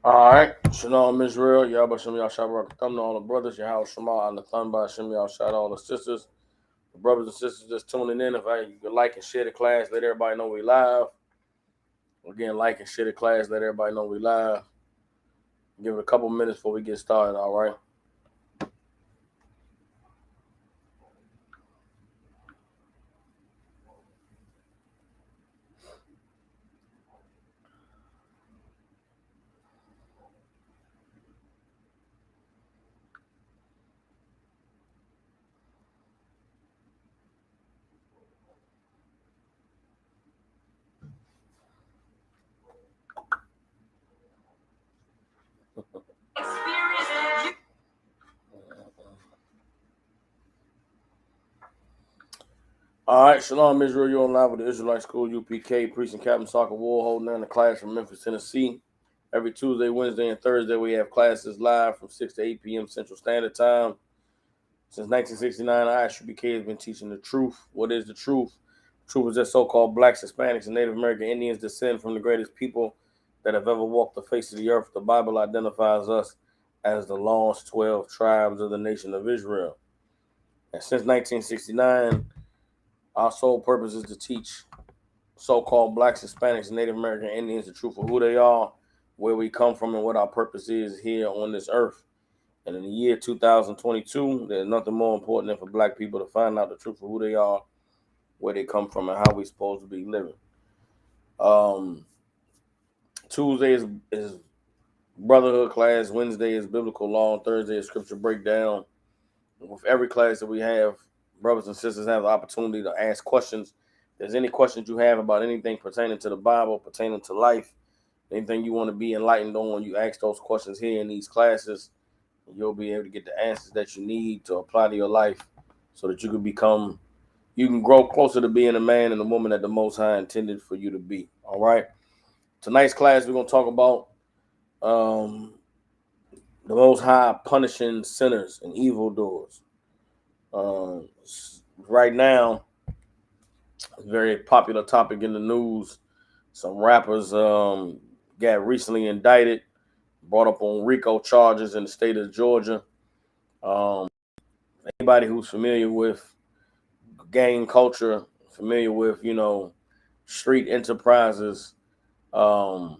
All right. Shalom, Israel. Y'all, Shem Y'all shout out to all the brothers. Your house, Shema, and the Thunba. Shem Y'all shout all the sisters. The brothers and sisters just tuning in. If you could like and share the class, let everybody know we live. Again, like and share the class, let everybody know we live. Give it a couple minutes before we get started, all right? All right, Shalom, Israel. You're on live with the Israelite School, UPK, Priest and Captain Soccer War, holding down the class from Memphis, Tennessee. Every Tuesday, Wednesday, and Thursday, we have classes live from 6 to 8 p.m. Central Standard Time. Since 1969, ISUPK has been teaching the truth. What is the truth? The truth is that so-called blacks, Hispanics, and Native American Indians descend from the greatest people that have ever walked the face of the earth. The Bible identifies us as the lost 12 tribes of the nation of Israel. And since 1969, our sole purpose is to teach so-called blacks, Hispanics, and Native American Indians the truth of who they are, where we come from, and what our purpose is here on this earth. And in the year 2022, there's nothing more important than for black people to find out the truth of who they are, where they come from, and how we're supposed to be living. Tuesday is brotherhood class. Wednesday is biblical law. And Thursday is scripture breakdown. With every class that we have, brothers and sisters have the opportunity to ask questions. If there's any questions you have about anything pertaining to the Bible, pertaining to life, anything you want to be enlightened on, you ask those questions here in these classes. You'll be able to get the answers that you need to apply to your life so that you can grow closer to being a man and a woman that the Most High intended for you to be. All right. Tonight's class, we're going to talk about the Most High punishing sinners and evildoers. Right now, a very popular topic in the news. Some rappers got recently indicted, brought up on RICO charges in the state of Georgia. Anybody who's familiar with gang culture, familiar with, street enterprises, a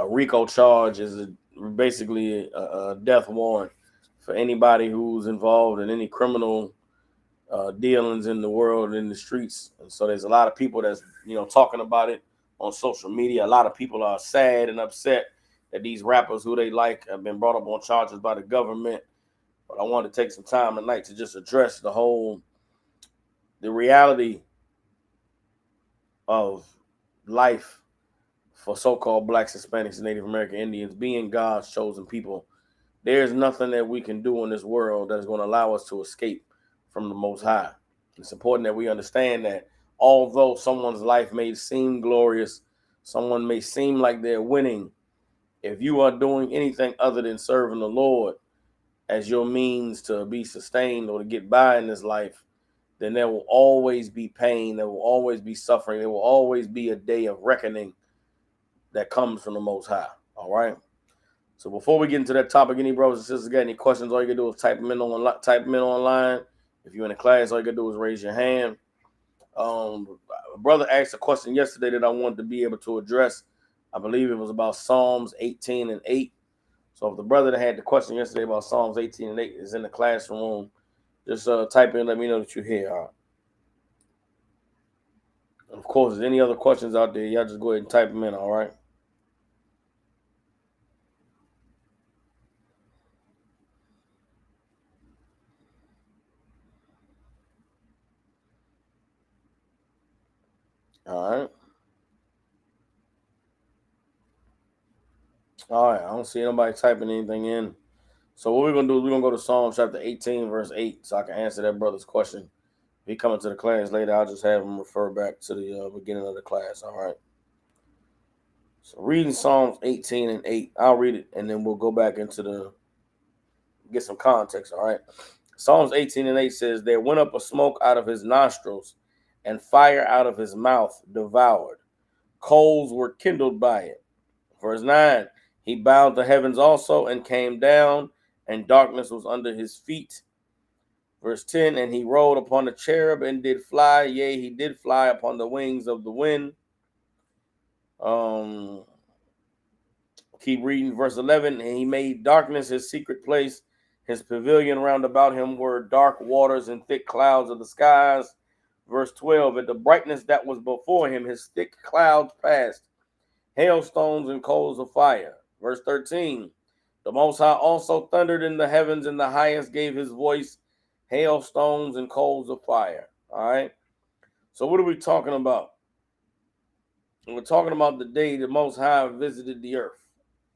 RICO charge is basically a death warrant for anybody who's involved in any criminal dealings in the world, in the streets. And so there's a lot of people that's, talking about it on social media. A lot of people are sad and upset that these rappers who they like have been brought up on charges by the government. But I want to take some time tonight to just address the reality of life for so-called blacks, Hispanics, and Native American Indians being God's chosen people. There's nothing that we can do in this world that is going to allow us to escape from the Most High. It's important that we understand that although someone's life may seem glorious, someone may seem like they're winning, if you are doing anything other than serving the Lord as your means to be sustained or to get by in this life, then there will always be pain, there will always be suffering, there will always be a day of reckoning that comes from the Most High. All right. So before we get into that topic, any brothers and sisters got any questions? All you can do is type them in online. If you're in the class, all you can do is raise your hand. A brother asked a question yesterday that I wanted to be able to address. I believe it was about Psalms 18 and 8. So if the brother that had the question yesterday about Psalms 18 and 8 is in the classroom, just type in, let me know that you're here. All right. And of course, if there's any other questions out there, y'all just go ahead and type them in, all right? All right. All right. I don't see anybody typing anything in. So what we're going to do is we're going to go to Psalm chapter 18, verse 8, so I can answer that brother's question. If he coming to the class later, I'll just have him refer back to the beginning of the class. All right. So reading Psalms 18 and 8, I'll read it, and then we'll go back into get some context. All right. Psalms 18 and 8 says, there went up a smoke out of his nostrils, and fire out of his mouth devoured. Coals were kindled by it. Verse 9, He bowed the heavens also and came down, and darkness was under his feet. Verse 10, and he rode upon a cherub and did fly. Yea, he did fly upon the wings of the wind. Keep reading verse 11. And he made darkness his secret place. His pavilion round about him were dark waters and thick clouds of the skies. Verse 12, at the brightness that was before him, his thick clouds passed, hailstones and coals of fire. Verse 13, the Most High also thundered in the heavens, and the highest gave his voice, hailstones and coals of fire. All right. So what are we talking about? We're talking about the day the Most High visited the earth.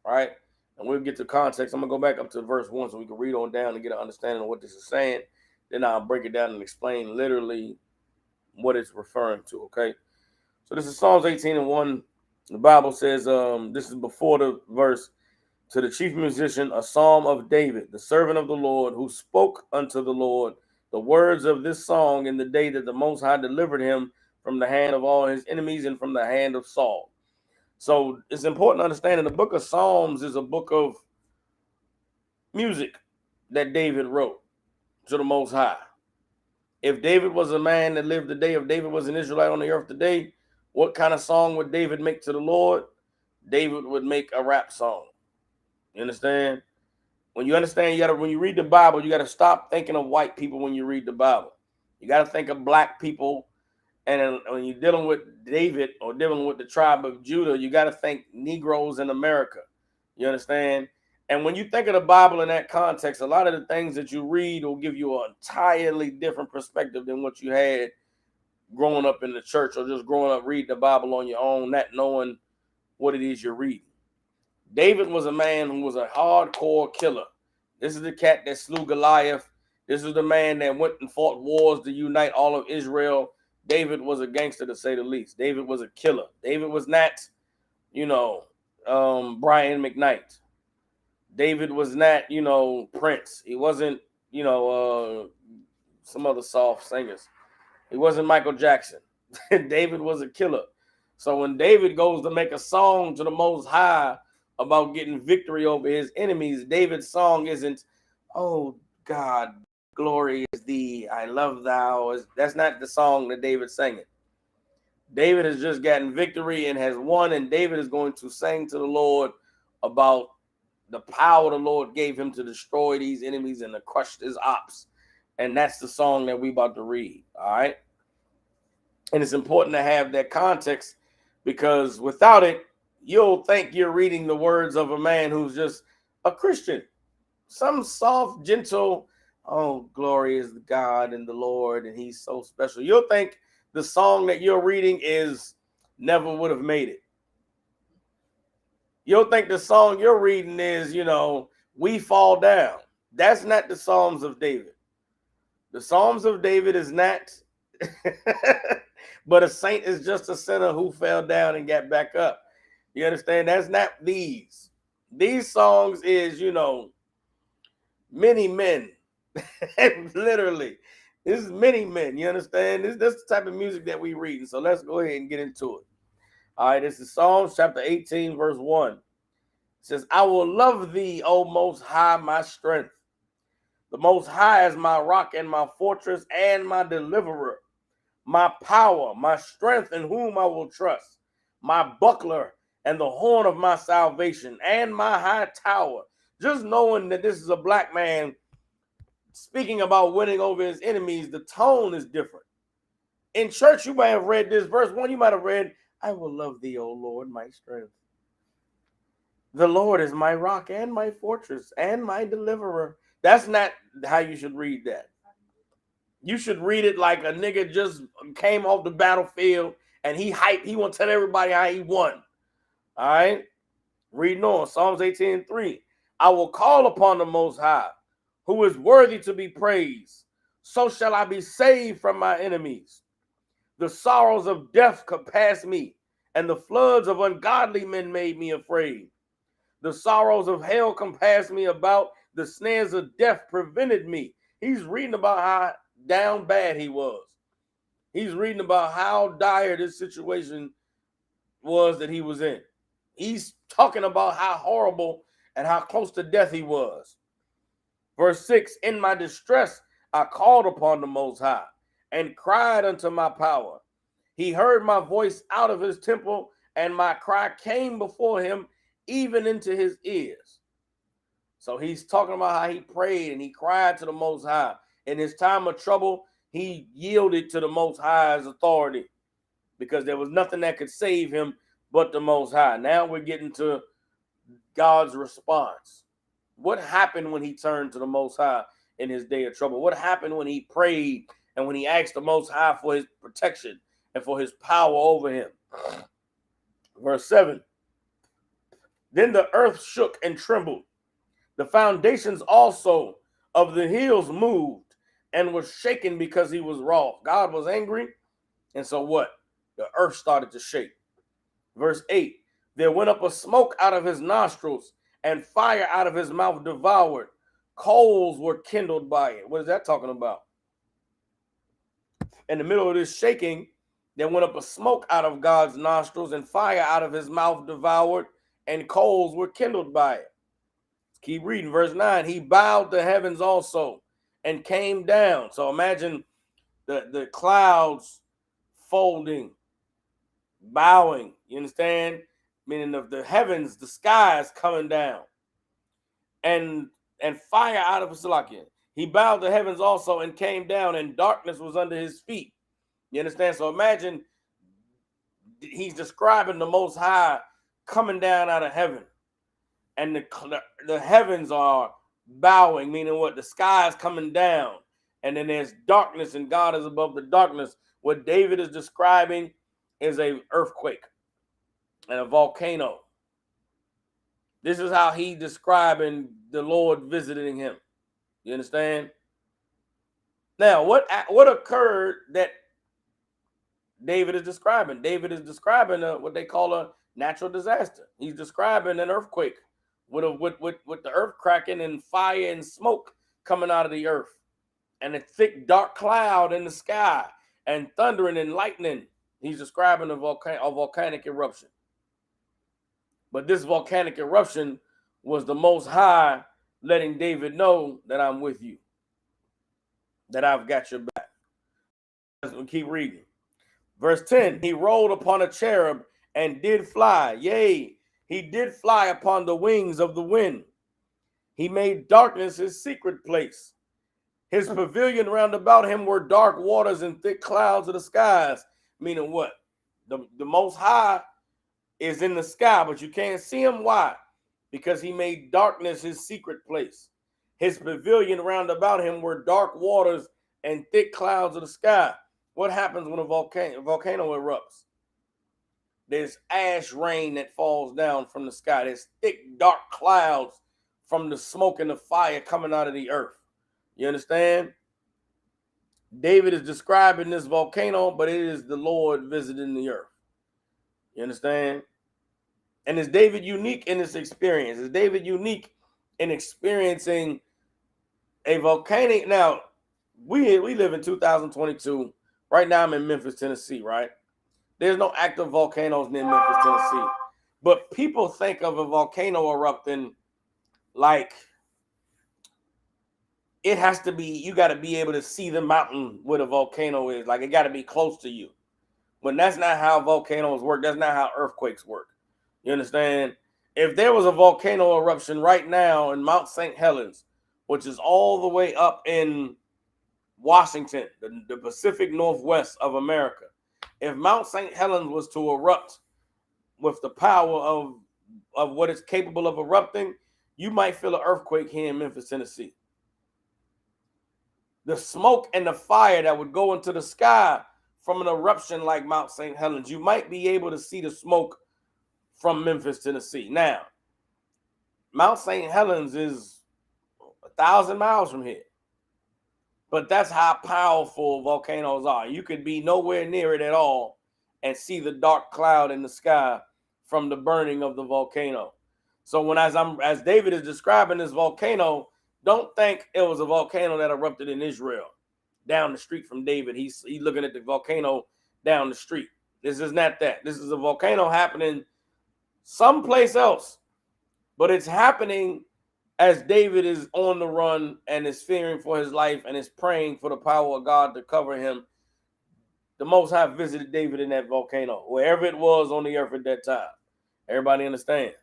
Right. And we'll get to context. I'm going to go back up to verse 1 so we can read on down and get an understanding of what this is saying. Then I'll break it down and explain literally what it's referring to. Okay. So this is Psalms 18:1. The Bible says, this is before the verse, to the chief musician, a psalm of David, the servant of the Lord, who spoke unto the Lord the words of this song in the day that the Most High delivered him from the hand of all his enemies and from the hand of Saul. So it's important to understand that the book of Psalms is a book of music that David wrote to the Most High. If David was a man that lived today, if David was an Israelite on the earth today, what kind of song would David make to the Lord? David would make a rap song. You understand? When you understand, when you read the Bible, you got to stop thinking of white people when you read the Bible. You got to think of black people. And when you're dealing with David or dealing with the tribe of Judah, you got to think Negroes in America. You understand? And when you think of the Bible in that context, a lot of the things that you read will give you an entirely different perspective than what you had growing up in the church or just growing up reading the Bible on your own, not knowing what it is you're reading. David was a man who was a hardcore killer. This is the cat that slew Goliath. This is the man that went and fought wars to unite all of Israel. David was a gangster, to say the least. David was a killer. David was not, Brian McKnight. David was not, Prince. He wasn't, some other soft singers. He wasn't Michael Jackson. David was a killer. So when David goes to make a song to the Most High about getting victory over his enemies, David's song isn't, oh God, glory is thee, I love thou. That's not the song that David's singing. David has just gotten victory and has won, and David is going to sing to the Lord about the power the Lord gave him to destroy these enemies and to crush his ops. And that's the song that we about to read. All right. And it's important to have that context, because without it, you'll think you're reading the words of a man who's just a Christian. Some soft, gentle, oh, glory is God and the Lord, and he's so special. You'll think the song that you're reading is Never Would Have Made It. You'll think the song you're reading is, We Fall Down. That's not the Psalms of David. The Psalms of David is not, but a saint is just a sinner who fell down and got back up. You understand? That's not these. These songs is, many men. Literally. This is many men. You understand? This is the type of music that we read. So let's go ahead and get into it. All right, this is Psalms chapter 18, verse 1. It says, I will love thee, O Most High, my strength. The Most High is my rock and my fortress and my deliverer, my power, my strength in whom I will trust, my buckler and the horn of my salvation and my high tower. Just knowing that this is a black man speaking about winning over his enemies, the tone is different. In church, you might have read this verse 1, you might have read, I will love thee, O Lord, my strength. The Lord is my rock and my fortress and my deliverer. That's not how you should read that. You should read it like a nigga just came off the battlefield and he hyped. He want to tell everybody how he won. All right? Reading on. Psalms 18:3. I will call upon the Most High, who is worthy to be praised. So shall I be saved from my enemies. The sorrows of death compassed me, and the floods of ungodly men made me afraid. The sorrows of hell compassed me about. The snares of death prevented me. He's reading about how down bad he was. He's reading about how dire this situation was that he was in. He's talking about how horrible and how close to death he was. Verse 6, in my distress, I called upon the Most High and cried unto my power. He heard my voice out of his temple, and my cry came before him, even into his ears. So he's talking about how he prayed and he cried to the Most High. In his time of trouble, he yielded to the Most High's authority because there was nothing that could save him but the Most High. Now we're getting to God's response. What happened when he turned to the Most High in his day of trouble? What happened when he prayed and when he asked the Most High for his protection and for his power over him? Verse 7, then the earth shook and trembled. The foundations also of the hills moved and was shaken because he was wroth. God was angry. And so what? The earth started to shake. Verse 8, there went up a smoke out of his nostrils, and fire out of his mouth devoured. Coals were kindled by it. What is that talking about? In the middle of this shaking, there went up a smoke out of God's nostrils, and fire out of his mouth devoured, and coals were kindled by it. Let's keep reading. Verse 9, he bowed the heavens also and came down. So imagine the clouds folding, bowing, you understand? Meaning of the heavens, the skies coming down, and fire out of Salakia. He bowed the heavens also and came down, and darkness was under his feet. You understand? So imagine he's describing the Most High coming down out of heaven, and the heavens are bowing, meaning what? The sky is coming down, and then there's darkness, and God is above the darkness. What David is describing is a earthquake and a volcano. This is how he describing the Lord visiting him. You understand? Now, what occurred that David is describing? David is describing what they call a natural disaster. He's describing an earthquake with the earth cracking and fire and smoke coming out of the earth, and a thick dark cloud in the sky, and thundering and lightning. He's describing a volcanic eruption. But this volcanic eruption was the Most High letting David know that I'm with you, that I've got your back. Let's keep reading. Verse 10, he rode upon a cherub and did fly. Yea, he did fly upon the wings of the wind. He made darkness his secret place. His pavilion round about him were dark waters and thick clouds of the skies. Meaning what? The Most High is in the sky, but you can't see him. Why? Because he made darkness his secret place. His pavilion round about him were dark waters and thick clouds of the sky. What happens when a volcano erupts? There's ash rain that falls down from the sky. There's thick, dark clouds from the smoke and the fire coming out of the earth. You understand? David is describing this volcano, but it is the Lord visiting the earth. You understand? And is David unique in this experience? Is David unique in experiencing a volcanic? Now, we live in 2022. Right now I'm in Memphis, Tennessee, right? There's no active volcanoes near Memphis, Tennessee. But people think of a volcano erupting like it has to be, you got to be able to see the mountain where the volcano is. Like it got to be close to you. But that's not how volcanoes work. That's not how earthquakes work. You understand? If there was a volcano eruption right now in Mount St. Helens, which is all the way up in Washington, the Pacific Northwest of America, if Mount St. Helens was to erupt with the power of what it's capable of erupting, you might feel an earthquake here in Memphis, Tennessee. The smoke and the fire that would go into the sky from an eruption like Mount St. Helens, you might be able to see the smoke from Memphis, Tennessee. Now, Mount St. Helens is 1,000 miles from here. But that's how powerful volcanoes are. You could be nowhere near it at all and see the dark cloud in the sky from the burning of the volcano. So when as David is describing this volcano, don't think it was a volcano that erupted in Israel down the street from David. He's looking at the volcano down the street. This is not that. This is a volcano happening someplace else, but it's happening as David is on the run and is fearing for his life and is praying for the power of God to cover him. The Most High visited David in that volcano, wherever it was on the earth at that time. Everybody understands?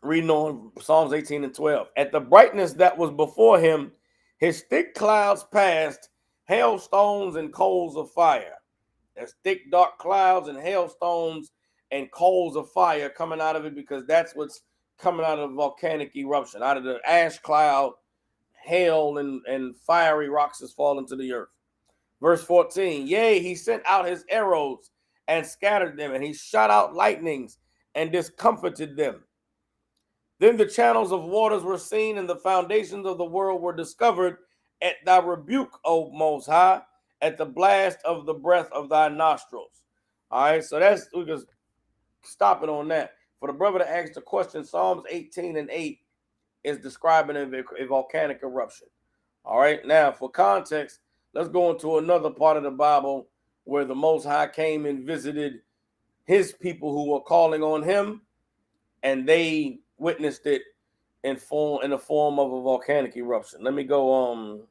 Reading on Psalms 18 and 12. At the brightness that was before him, his thick clouds passed, hailstones and coals of fire. There's thick, dark clouds and hailstones and coals of fire coming out of it, because that's what's coming out of the volcanic eruption. Out of the ash cloud, hail and fiery rocks is falling to the earth. Verse 14, yea, he sent out his arrows and scattered them, and he shot out lightnings and discomfited them. Then the channels of waters were seen, and the foundations of the world were discovered at thy rebuke, O Most High, at the blast of the breath of thy nostrils. All right, so we can stop it on that. For the brother that asked the question, Psalms 18 and 8 is describing a volcanic eruption. All right, now for context, let's go into another part of the Bible where the Most High came and visited his people who were calling on him, and they witnessed it in the form of a volcanic eruption. Let me go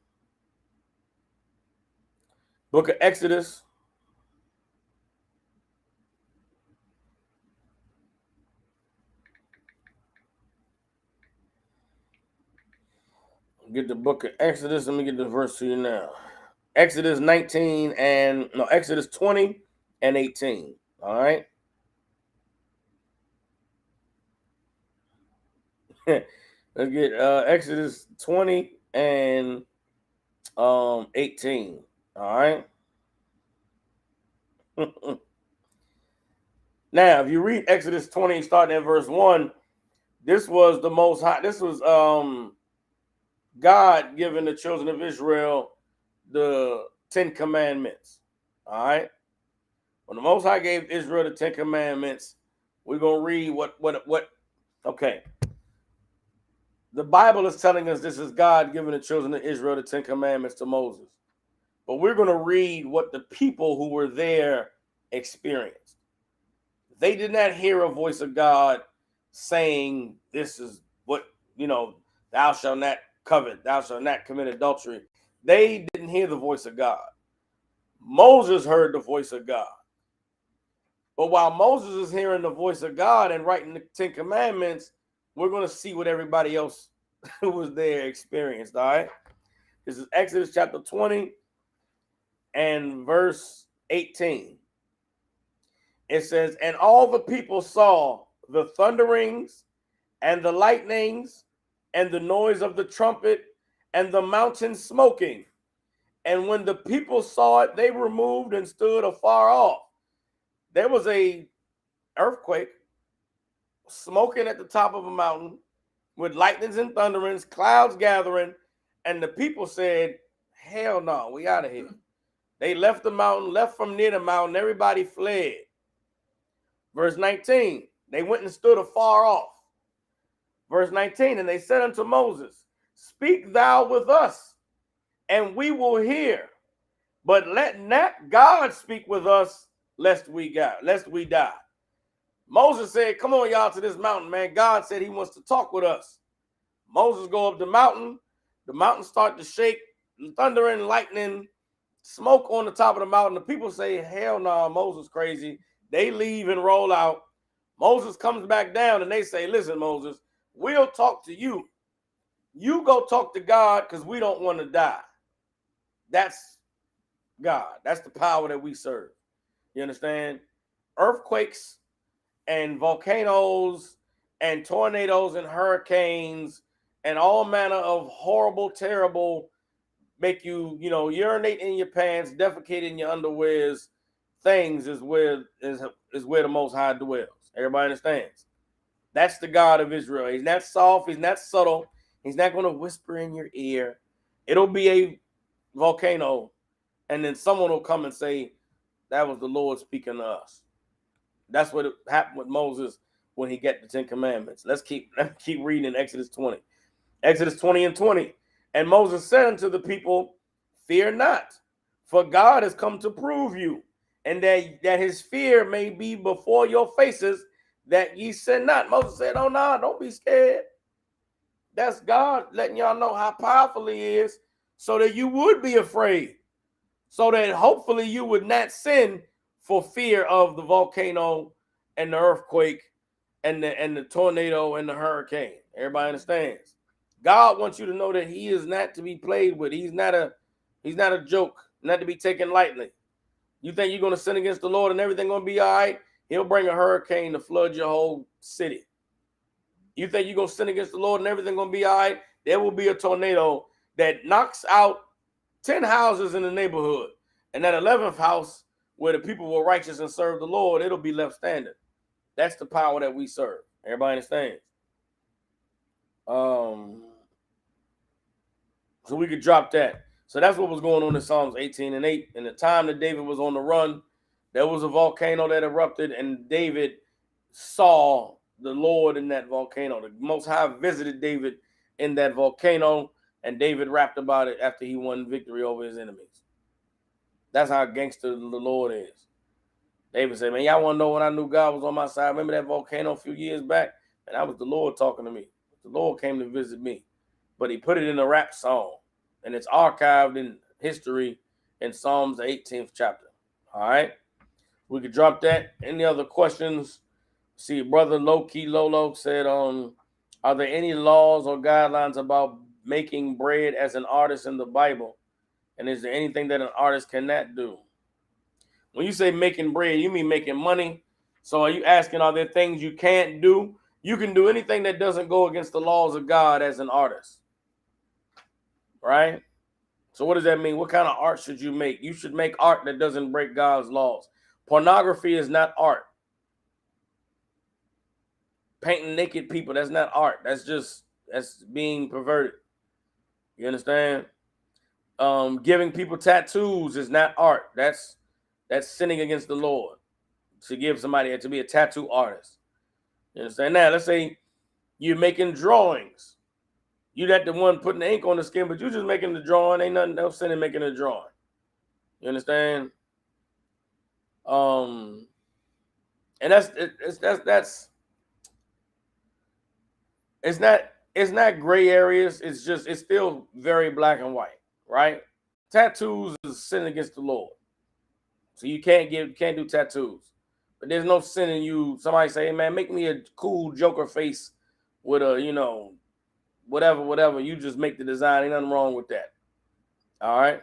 book of Exodus. Get the book of Exodus. Let me get the verse to you now. Exodus 20 and 18. All right. Let's get Exodus 20 and 18. All right. Now, if you read Exodus 20, starting at verse 1, this was the Most High. This was God giving the children of Israel the 10 commandments. All right. When the Most High gave Israel the 10 commandments, we're going to read what. Okay. The Bible is telling us this is God giving the children of Israel the 10 commandments to Moses. But we're going to read what the people who were there experienced. They did not hear a voice of God saying, this is what, thou shalt not covet, thou shalt not commit adultery. They didn't hear the voice of God. Moses heard the voice of God. But while Moses is hearing the voice of God and writing the 10 commandments, we're going to see what everybody else who was there experienced, all right? This is Exodus chapter 20 and verse 18. It says, and all the people saw the thunderings and the lightnings and the noise of the trumpet and the mountain smoking. And when the people saw it, they removed and stood afar off. There was a earthquake, smoking at the top of a mountain with lightnings and thunderings, clouds gathering, and the people said, hell no, we out of here. They left the mountain, left from near the mountain, everybody fled. Verse 19, they went and stood afar off. Verse 19, and they said unto Moses, speak thou with us, and we will hear, but let not God speak with us, lest we die. Moses said, come on, y'all, to this mountain, man. God said he wants to talk with us. Moses go up the mountain start to shake, thunder and lightning, smoke on the top of the mountain. The people say, hell no, Moses crazy. They leave and roll out. Moses comes back down and they say, listen, Moses, we'll talk to you. You go talk to God because we don't want to die. That's God. That's the power that we serve. You understand? Earthquakes and volcanoes and tornadoes and hurricanes and all manner of horrible, terrible, make you, urinate in your pants, defecate in your underwears, things is where the Most High dwells. Everybody understands? That's the God of Israel. He's not soft. He's not subtle. He's not going to whisper in your ear. It'll be a volcano, and then someone will come and say, that was the Lord speaking to us. That's what happened with Moses when he got the 10 commandments. Let's keep reading in Exodus 20. Exodus 20 and 20. And Moses said unto the people, fear not, for God has come to prove you, and that his fear may be before your faces, that ye sin not. Moses said, oh, no, don't be scared. That's God letting y'all know how powerful he is, so that you would be afraid, so that hopefully you would not sin for fear of the volcano and the earthquake and the tornado and the hurricane. Everybody understands? God wants you to know that he is not to be played with. He's not a joke, not to be taken lightly. You think you're going to sin against the Lord and everything going to be all right? He'll bring a hurricane to flood your whole city. You think you're going to sin against the Lord and everything going to be all right? There will be a tornado that knocks out 10 houses in the neighborhood. And that 11th house, where the people were righteous and served the Lord, it'll be left standing. That's the power that we serve. Everybody understands? So we could drop that. So that's what was going on in Psalms 18:8. In the time that David was on the run, there was a volcano that erupted, and David saw the Lord in that volcano. The Most High visited David in that volcano, and David rapped about it after he won victory over his enemies. That's how gangster the Lord is. David said, man, y'all want to know when I knew God was on my side? Remember that volcano a few years back? And that was the Lord talking to me. The Lord came to visit me. But he put it in a rap song. And it's archived in history in Psalms, the 18th chapter. All right? We could drop that. Any other questions? See, brother Low-Key Lolo said, are there any laws or guidelines about making bread as an artist in the Bible? And is there anything that an artist cannot do? When you say making bread, you mean making money. So are you asking, are there things you can't do? You can do anything that doesn't go against the laws of God as an artist. Right? So what does that mean? What kind of art should you make? You should make art that doesn't break God's laws. Pornography is not art. Painting naked people, that's not art. That's being perverted. You understand? Giving people tattoos is not art. That's sinning against the Lord. To give somebody to be a tattoo artist. You understand? Now, let's say you're making drawings. You're not the one putting the ink on the skin, but you're just making the drawing. Ain't nothing else sin in making a drawing. You understand? And that's it's not gray areas. It's still very black and white, right? Tattoos is sin against the Lord. So you can't do tattoos. But there's no sin in you. Somebody say, hey, man, make me a cool Joker face with a, whatever. You just make the design. Ain't nothing wrong with that. All right?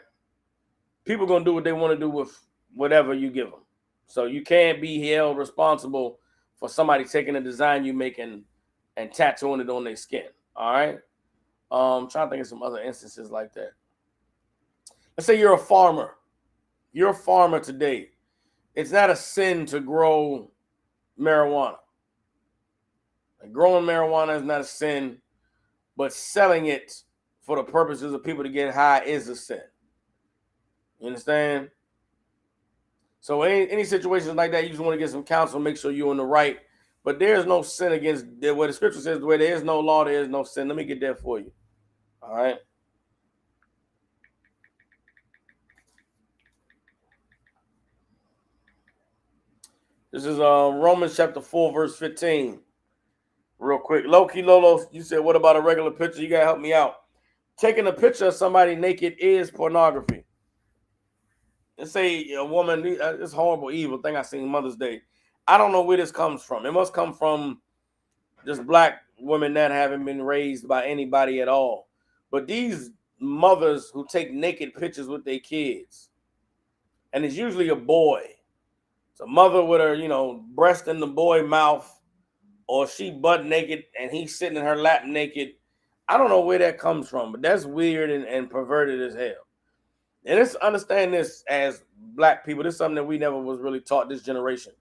People going to do what they want to do with whatever you give them. So you can't be held responsible for somebody taking a design you make and tattooing it on their skin. All right? I'm trying to think of some other instances like that. Let's say you're a farmer. You're a farmer today. It's not a sin to grow marijuana. Like growing marijuana is not a sin, but selling it for the purposes of people to get high is a sin. You understand? So any situations like that, you just want to get some counsel, make sure you're in the right. But there's no sin against where the scripture says, where there is no law, there is no sin. Let me get that for you. All right. This is Romans chapter 4, verse 15. Real quick. Low-Key Lolo, you said, what about a regular picture? You got to help me out. Taking a picture of somebody naked is pornography. Let's say a woman, this horrible, evil thing I seen Mother's Day. I don't know where this comes from. It must come from just black women that haven't been raised by anybody at all. But these mothers who take naked pictures with their kids, and it's usually a boy. It's a mother with her, breast in the boy mouth, or she butt naked and he's sitting in her lap naked. I don't know where that comes from, but that's weird and perverted as hell. And let's understand this as black people. This is something that we never was really taught this generation.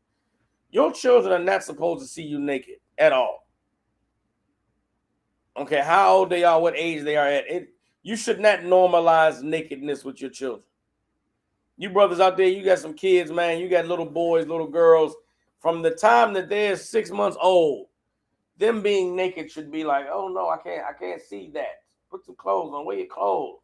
Your children are not supposed to see you naked at all. Okay, how old they are, what age they are at. You should not normalize nakedness with your children. You brothers out there, you got some kids, man. You got little boys, little girls. From the time that they're 6 months old, them being naked should be like, oh no, I can't see that. Put some clothes on. Wear your clothes.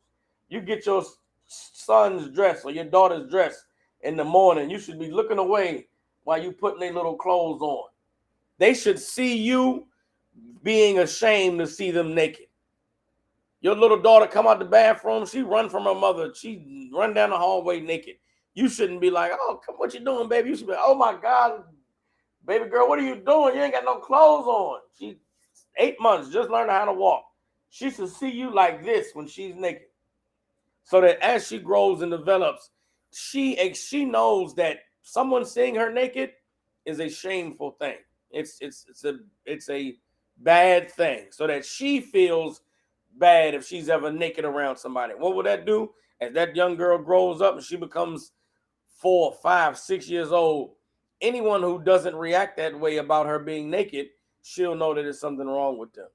You get your son's dress or your daughter's dress. in the morning, you should be looking away while you putting their little clothes on. They should see you being ashamed to see them naked. Your little daughter come out the bathroom, she run from her mother, she run down the hallway naked. You shouldn't be like, oh, come, what you doing, baby? You should be like, oh my God, baby girl, what are you doing? You ain't got no clothes on. She 8 months, just learning how to walk. She should see you like this when she's naked. So that as she grows and develops, she knows that someone seeing her naked is a shameful thing. It's a bad thing. So that she feels bad if she's ever naked around somebody. What will that do? As that young girl grows up and she becomes 4, 5, 6 years old, anyone who doesn't react that way about her being naked, she'll know that there's something wrong with them.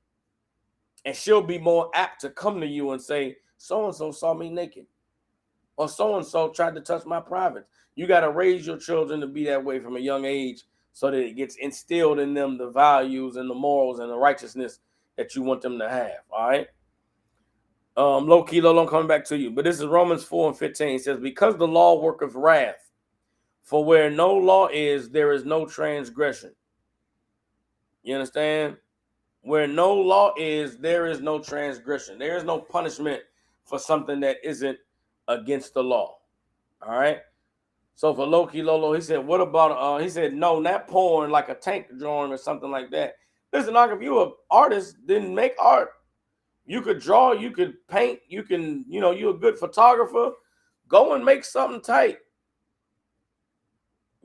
And she'll be more apt to come to you and say, so-and-so saw me naked. Or so-and-so tried to touch my privates. You got to raise your children to be that way from a young age so that it gets instilled in them the values and the morals and the righteousness that you want them to have, all right? Low key, Lolo, I'm coming back to you. But this is Romans 4:15. It says, because the law worketh wrath, for where no law is, there is no transgression. You understand? Where no law is, there is no transgression. There is no punishment for something that isn't against the law. All right? So for Loki Lolo, he said, what about, he said, no, not porn like a tank drawing or something like that. Listen, like if you're an artist, then make art. You could draw, you could paint, you can, you're a good photographer. Go and make something tight.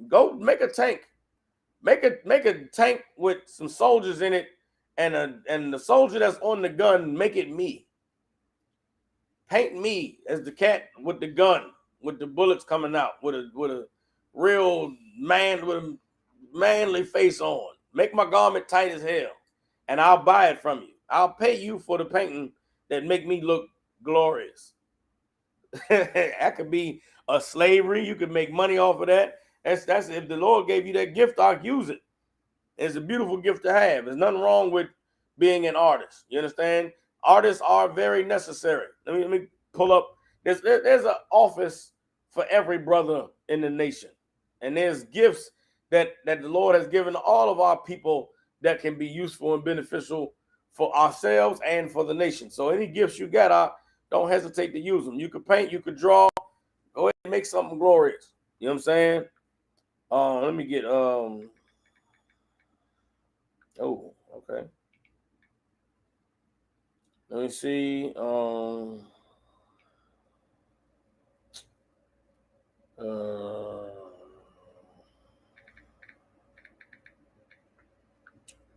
Go make a tank. Make a tank with some soldiers in it, and the soldier that's on the gun, make it me. Paint me as the cat with the gun, with the bullets coming out, with a real man with a manly face on. Make my garment tight as hell, and I'll buy it from you. I'll pay you for the painting that make me look glorious. That could be a slavery. You could make money off of that. That's if the Lord gave you that gift, I'll use it. It's a beautiful gift to have. There's nothing wrong with being an artist. You understand? Artists are very necessary. Let me pull up. There's an office for every brother in the nation, and there's gifts that the Lord has given all of our people that can be useful and beneficial for ourselves and for the nation. So any gifts you got, don't hesitate to use them. You could paint, you could draw. Go ahead and make something glorious. You know what I'm saying? Let me get oh, okay. Let me see.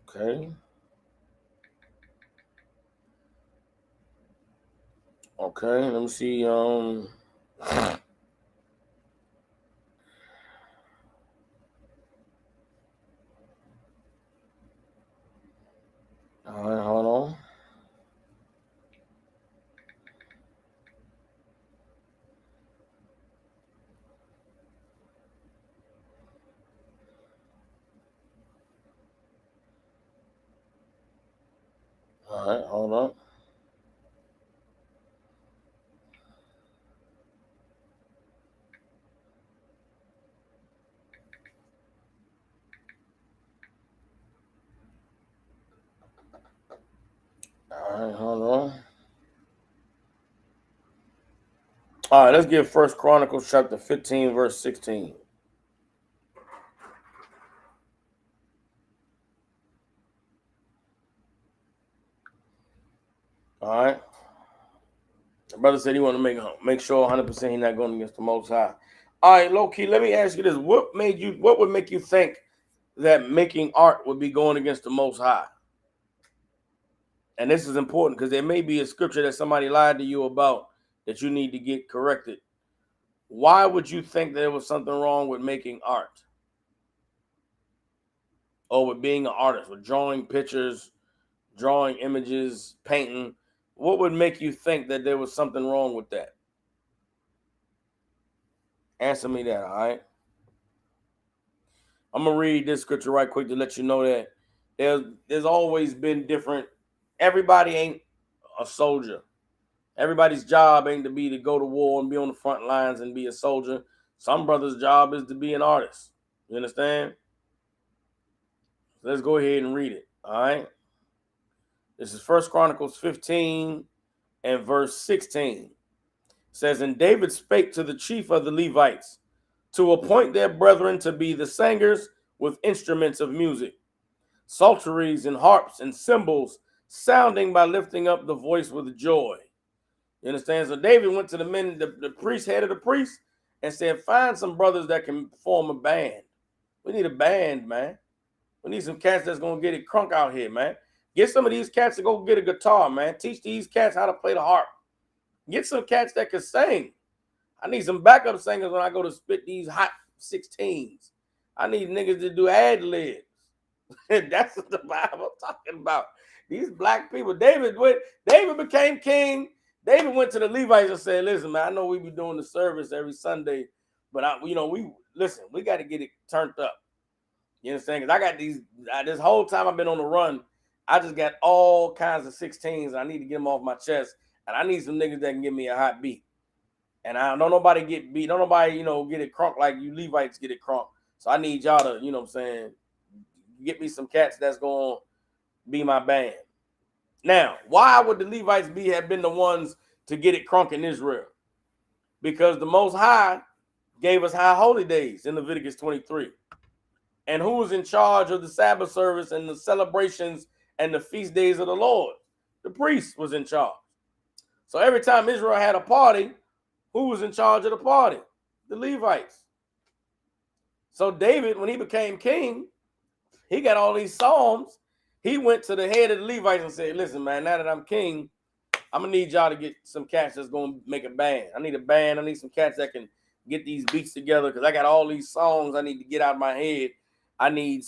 Okay. Okay, let me see. All right, hold on. All right, hold on. All right, hold on. All right, let's get First Chronicles chapter 15, verse 16. All right. The brother said he want to make sure 100% he's not going against the Most High. All right, low key. Let me ask you this: what would make you think that making art would be going against the Most High? And this is important because there may be a scripture that somebody lied to you about that you need to get corrected. Why would you think there was something wrong with making art? Or with being an artist, with drawing pictures, drawing images, painting? What would make you think that there was something wrong with that? Answer me that, all right? I'm going to read this scripture right quick to let you know that there's always been different. Everybody ain't a soldier. Everybody's job ain't to go to war and be on the front lines and be a soldier. Some brothers' job is to be an artist. You understand? Let's go ahead and read it. All right. This is 1 Chronicles 15 and verse 16. It says, and David spake to the chief of the Levites to appoint their brethren to be the singers with instruments of music, psalteries and harps and cymbals, sounding by lifting up the voice with joy. You understand? So David went to the men, the priest, head of the priest, and said, find some brothers that can form a band. We need a band, man. We need some cats that's going to get it crunk out here, man. Get some of these cats to go get a guitar, man. Teach these cats how to play the harp. Get some cats that can sing. I need some backup singers when I go to spit these hot 16s. I need niggas to do ad libs. That's what the Bible talking about. These black people. David became king. David went to the Levites and said, listen, man, I know we be doing the service every Sunday, but we got to get it turned up. You understand? Because I got this whole time I've been on the run, I just got all kinds of 16s. I need to get them off my chest. And I need some niggas that can give me a hot beat. And I don't nobody get beat. Don't nobody, get it crunk like you Levites get it crunk. So I need y'all to, get me some cats that's going to be my band. Now, why would the Levites have been the ones to get it crunk in Israel? Because the Most High gave us high holy days in Leviticus 23. And who was in charge of the Sabbath service and the celebrations and the feast days of the Lord? The priest was in charge. So every time Israel had a party, who was in charge of the party? The Levites. So David, when he became king, he got all these psalms. He went to the head of the Levites and said, listen, man, now that I'm king, I'm going to need y'all to get some cats that's going to make a band. I need a band. I need some cats that can get these beats together because I got all these songs I need to get out of my head. I need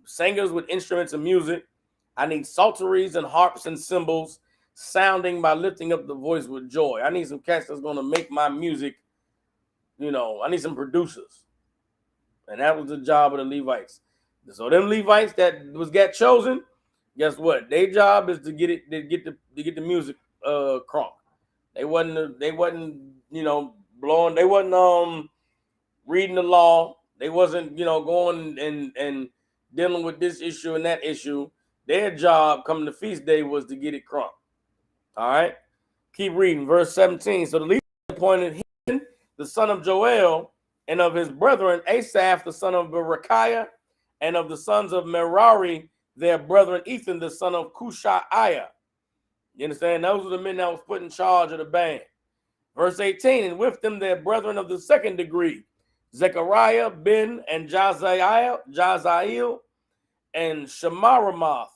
singers with instruments and music. I need psalteries and harps and cymbals, sounding by lifting up the voice with joy. I need some cats that's going to make my music, I need some producers. And that was the job of the Levites. So them Levites that got chosen, guess what? Their job is to get the music crunk. They wasn't blowing, they wasn't reading the law. They wasn't, going and dealing with this issue and that issue. Their job coming to feast day was to get it crunk. All right. Keep reading. Verse 17. So the Levites appointed him, the son of Joel, and of his brethren, Asaph, the son of Berechiah, and of the sons of Merari, their brethren, Ethan, the son of Cushaiah. You understand? Those are the men that was put in charge of the band. Verse 18. And with them their brethren of the second degree, Zechariah, Ben, and Jaziel, and Shemaramoth,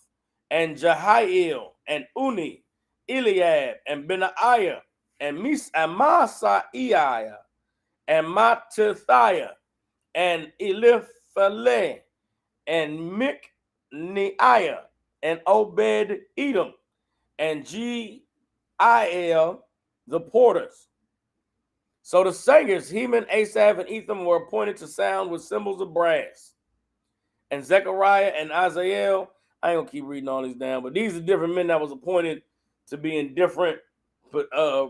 and Jehiel, and Uni, Eliab, and Benaiah, and Masaiah, and Mattithiah, and Eliphaleh, and Mikneiah, and Obed-Edom, and Jeiel, the porters. So the singers, Heman, Asaph, and Ethan were appointed to sound with cymbals of brass. And Zechariah and Azazel, I ain't going to keep reading all these down, but these are different men that was appointed to be in different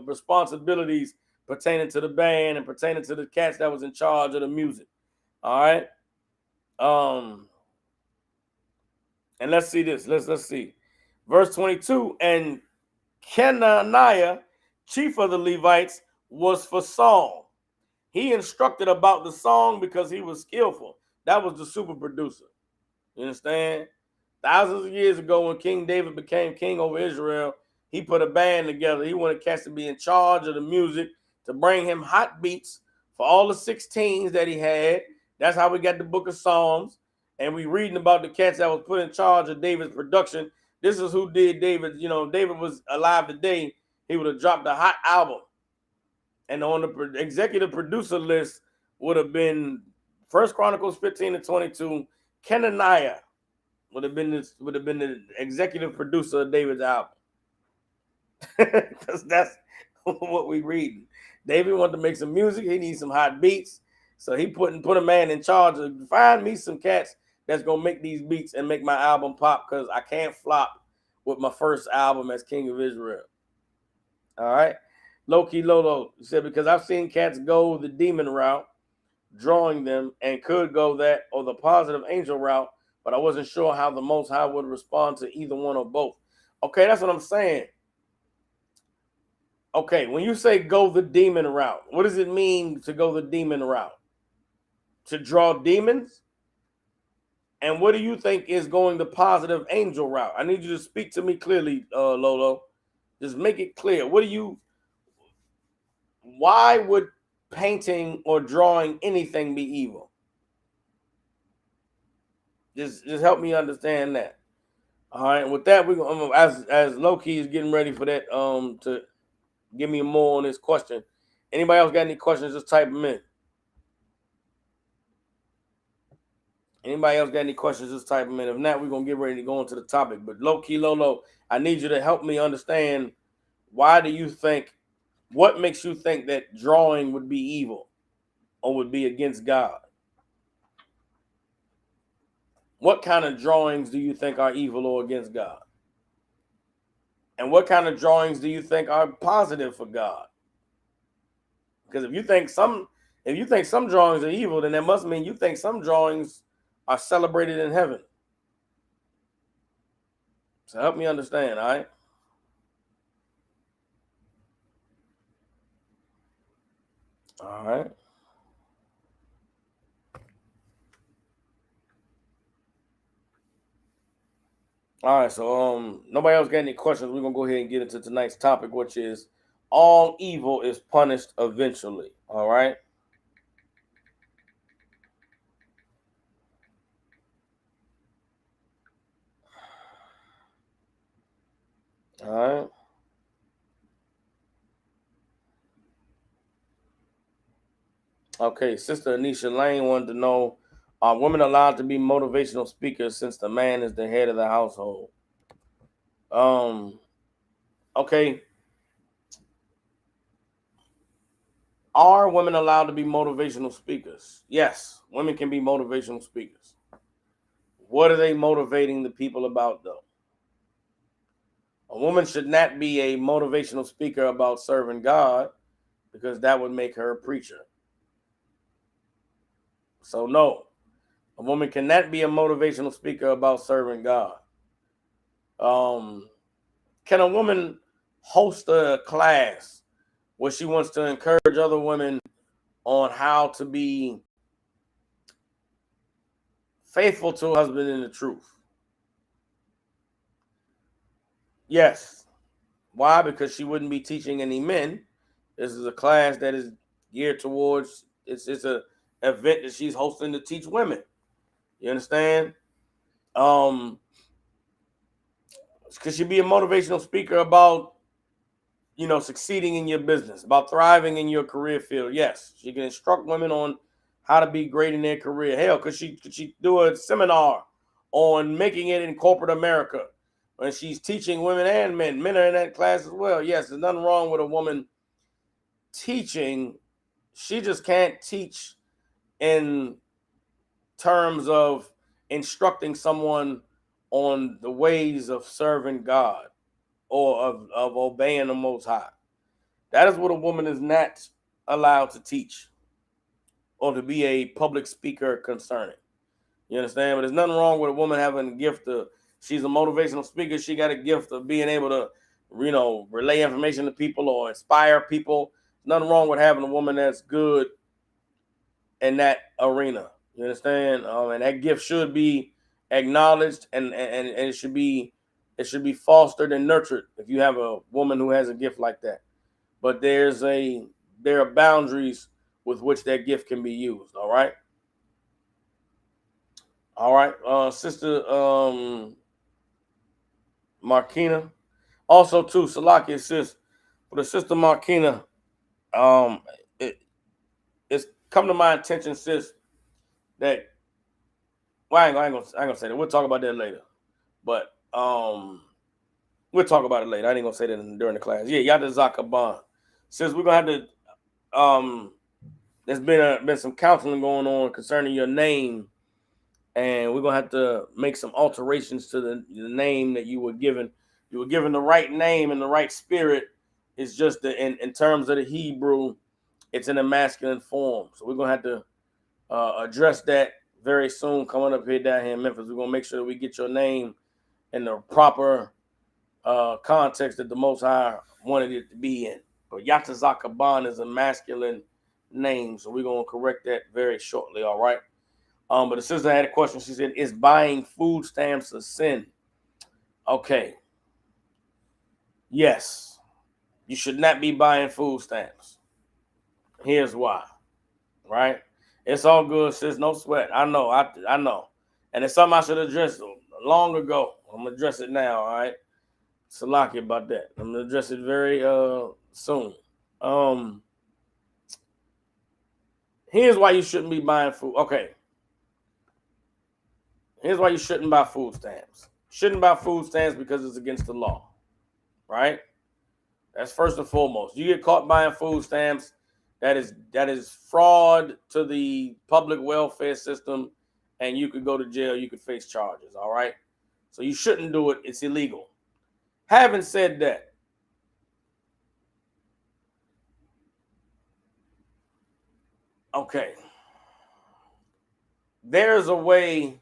responsibilities pertaining to the band and pertaining to the cats that was in charge of the music. All right. And let's see this. Let's see. Verse 22, and Kenaniah, chief of the Levites, was for song. He instructed about the song because he was skillful. That was the super producer. You understand? Thousands of years ago, when King David became king over Israel, he put a band together. He wanted cats to be in charge of the music, to bring him hot beats for all the 16s that he had. That's how we got the book of Psalms. And we reading about the cats that was put in charge of David's production. This is who did David. David was alive today, he would have dropped a hot album. And on the executive producer list would have been 1 Chronicles 15 and 22. Kenaniah would have been the executive producer of David's album. Because that's what we reading. David wanted to make some music. He needs some hot beats. So he put a man in charge of find me some cats that's gonna make these beats and make my album pop, because I can't flop with my first album as King of Israel. All right. Low key Lolo said, because I've seen cats go the demon route, drawing them, and could go that or the positive angel route, but I wasn't sure how the Most High would respond to either one or both. Okay, that's what I'm saying. Okay, when you say go the demon route, what does it mean to go the demon route? To draw demons? And what do you think is going the positive angel route? I need you to speak to me clearly, Lolo. Just make it clear. Why would painting or drawing anything be evil? Just help me understand that. All right. With that, we're gonna as Loki is getting ready for that to give me more on this question. Anybody else got any questions? Just type them in. Anybody else got any questions? Just type them in. If not, we're gonna get ready to go into the topic. But low key, Lolo, I need you to help me understand, why do you think, what makes you think that drawing would be evil or would be against God? What kind of drawings do you think are evil or against God? And what kind of drawings do you think are positive for God? Because if you think some drawings are evil, then that must mean you think some drawings are celebrated in heaven. So help me understand, all right? All right. All right, so nobody else got any questions. We're gonna go ahead and get into tonight's topic, which is all evil is punished eventually. All right. All right. Okay, Sister Anisha Lane wanted to know, are women allowed to be motivational speakers since the man is the head of the household? Um, okay. Are women allowed to be motivational speakers? Yes, women can be motivational speakers. What are they motivating the people about, though? A woman should not be a motivational speaker about serving God, because that would make her a preacher. So, no, a woman cannot be a motivational speaker about serving God. Can a woman host a class where she wants to encourage other women on how to be faithful to a husband in the truth? Yes. Why? Because she wouldn't be teaching any men. This is a class that is geared towards, it's a event that she's hosting to teach women. You understand? Could she be a motivational speaker about, succeeding in your business, about thriving in your career field? Yes, she can instruct women on how to be great in their career. Hell, could she do a seminar on making it in corporate America? When she's teaching women and men, men are in that class as well. Yes, there's nothing wrong with a woman teaching. She just can't teach in terms of instructing someone on the ways of serving God or of obeying the Most High. That is what a woman is not allowed to teach or to be a public speaker concerning. You understand? But there's nothing wrong with a woman having a gift of, she's a motivational speaker. She got a gift of being able to, relay information to people or inspire people. Nothing wrong with having a woman that's good in that arena. You understand? And that gift should be acknowledged, and it should be fostered and nurtured if you have a woman who has a gift like that. But there are boundaries with which that gift can be used. All right. All right, Sister Markina. Also, too, Salakia sis, for the Sister Markina, it, it's come to my attention, sis, that, well, I ain't gonna say that. We'll talk about that later. But we'll talk about it later. I ain't gonna say that during the class. Yeah, Yada Zakaban. Sis, we're gonna have to there's been some counseling going on concerning your name, and we're gonna have to make some alterations to the name that you were given. You were given the right name and the right spirit It's just in terms of the Hebrew, it's in a masculine form. So we're gonna have to address that very soon. Coming up here down here in Memphis, we're gonna make sure that we get your name in the proper context that the Most High wanted it to be in. But Yatazakaban is a masculine name, so we're gonna correct that very shortly. All right. But the sister had a question. She said, "Is buying food stamps a sin?" Okay. Yes, you should not be buying food stamps. Here's why. Right? It's all good, sis. No sweat. I know. I know. And it's something I should address long ago. I'm gonna address it now. All right. Salaki about that. I'm gonna address it very soon. Um, here's why you shouldn't be buying food. Okay. Here's why you shouldn't buy food stamps. Shouldn't buy food stamps because it's against the law. Right? That's first and foremost. You get caught buying food stamps, that is fraud to the public welfare system, and you could go to jail. You could face charges. All right. So you shouldn't do it. It's illegal. Having said that, okay, there's a way.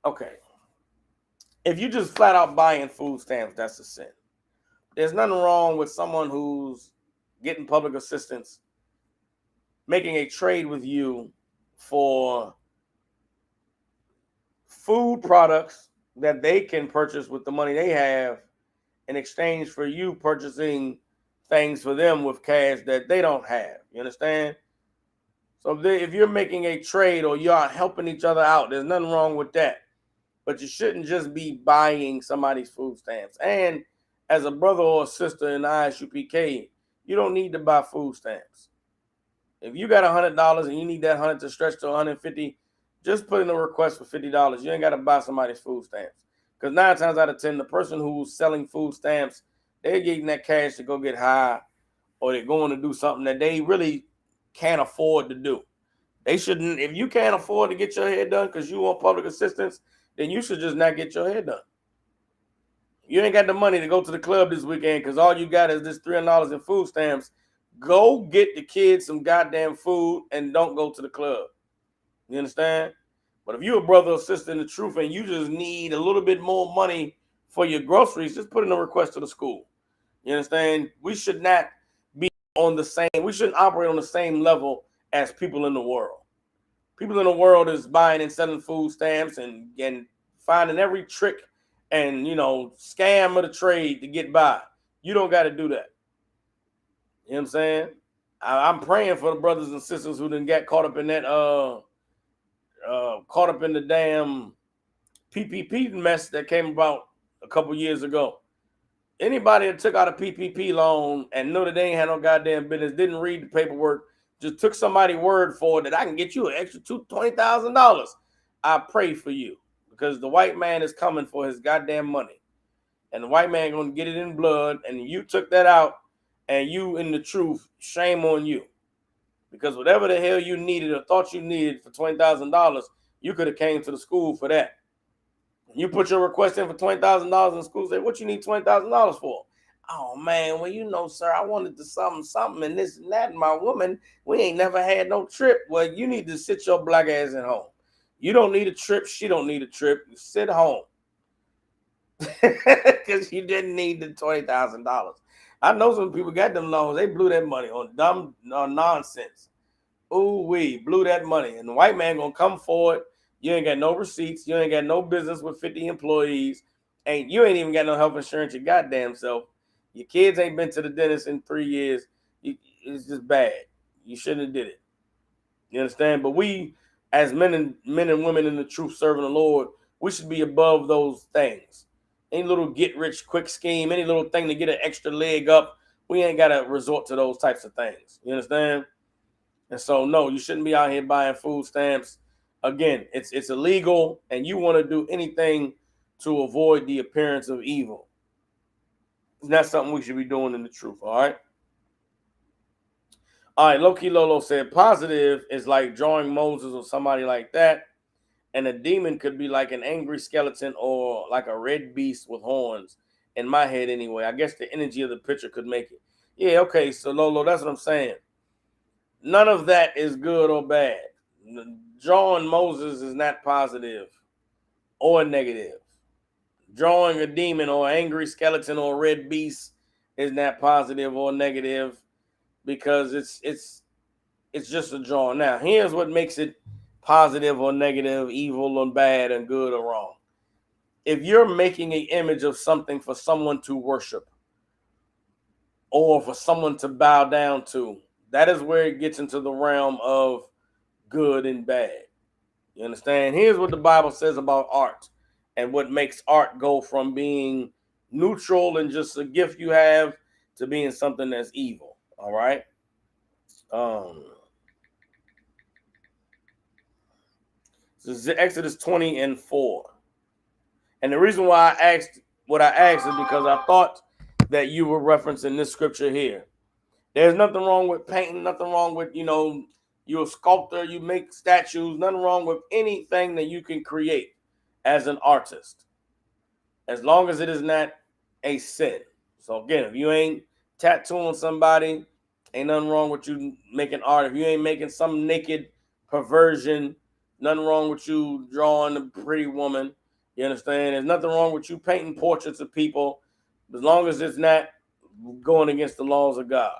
Okay, if you just flat out buying food stamps, that's a sin. There's nothing wrong with someone who's getting public assistance, making a trade with you for food products that they can purchase with the money they have in exchange for you purchasing things for them with cash that they don't have. You understand? So if you're making a trade or you're helping each other out, there's nothing wrong with that. But you shouldn't just be buying somebody's food stamps. And as a brother or a sister in the ISUPK, you don't need to buy food stamps. If you got $100 and you need that 100 to stretch to 150, just put in a request for $50. You ain't got to buy somebody's food stamps. Because 9 times out of 10, the person who's selling food stamps, they're getting that cash to go get high, or they're going to do something that they really can't afford to do. They shouldn't. If you can't afford to get your hair done because you want public assistance, then you should just not get your hair done. You ain't got the money to go to the club this weekend because all you got is this $300 in food stamps. Go get the kids some goddamn food and don't go to the club. You understand? But if you're a brother or sister in the truth and you just need a little bit more money for your groceries, just put in a request to the school. You understand? We should not be on the same, we shouldn't operate on the same level as people in the world. People in the world is buying and selling food stamps and finding every trick and, scam of the trade to get by. You don't got to do that. You know what I'm saying? I'm praying for the brothers and sisters who didn't get caught up in that, caught up in the damn PPP mess that came about a couple years ago. Anybody that took out a PPP loan and knew that they ain't had no goddamn business, didn't read the paperwork, just took somebody's word for it that I can get you an extra $20,000. I pray for you because the white man is coming for his goddamn money. And the white man going to get it in blood. And you took that out and you in the truth, shame on you. Because whatever the hell you needed or thought you needed for $20,000, you could have came to the school for that. You put your request in for $20,000 in school, say, what you need $20,000 for? Oh, man, well, sir, I wanted to something, and this and that, and my woman, we ain't never had no trip. Well, you need to sit your black ass at home. You don't need a trip. She don't need a trip. You sit home. Because you didn't need the $20,000. I know some people got them loans. They blew that money on dumb nonsense. Ooh, we blew that money. And the white man going to come forward. You ain't got no receipts. You ain't got no business with 50 employees. You ain't even got no health insurance your goddamn self. Your kids ain't been to the dentist in 3 years. It's just bad. You shouldn't have did it. You understand? But we, as men and women in the truth serving the Lord, we should be above those things. Any little get-rich-quick scheme, any little thing to get an extra leg up, we ain't got to resort to those types of things. You understand? And so, no, you shouldn't be out here buying food stamps. Again, it's illegal, and you want to do anything to avoid the appearance of evil. It's not something we should be doing in the truth, all right? All right, Loki Lolo said, positive is like drawing Moses or somebody like that, and a demon could be like an angry skeleton or like a red beast with horns. in my head anyway. I guess the energy of the picture could make it. Yeah, okay, so Lolo, that's what I'm saying. None of that is good or bad. Drawing Moses is not positive or negative. Drawing a demon or angry skeleton or red beast is not positive or negative, because it's just a drawing. Now, here's what makes it positive or negative, evil or bad, and good or wrong. If you're making an image of something for someone to worship or for someone to bow down to, that is where it gets into the realm of good and bad. You understand? Here's what the Bible says about art and what makes art go from being neutral and just a gift you have to being something that's evil. All right. This is Exodus 20:4. And the reason why I asked what I asked is because I thought that you were referencing this scripture here. There's nothing wrong with painting, nothing wrong with, you're a sculptor, you make statues, nothing wrong with anything that you can create as an artist, as long as it is not a sin. So again, if you ain't tattooing somebody, ain't nothing wrong with you making art. If you ain't making some naked perversion, nothing wrong with you drawing a pretty woman. You understand? There's nothing wrong with you painting portraits of people, as long as it's not going against the laws of God.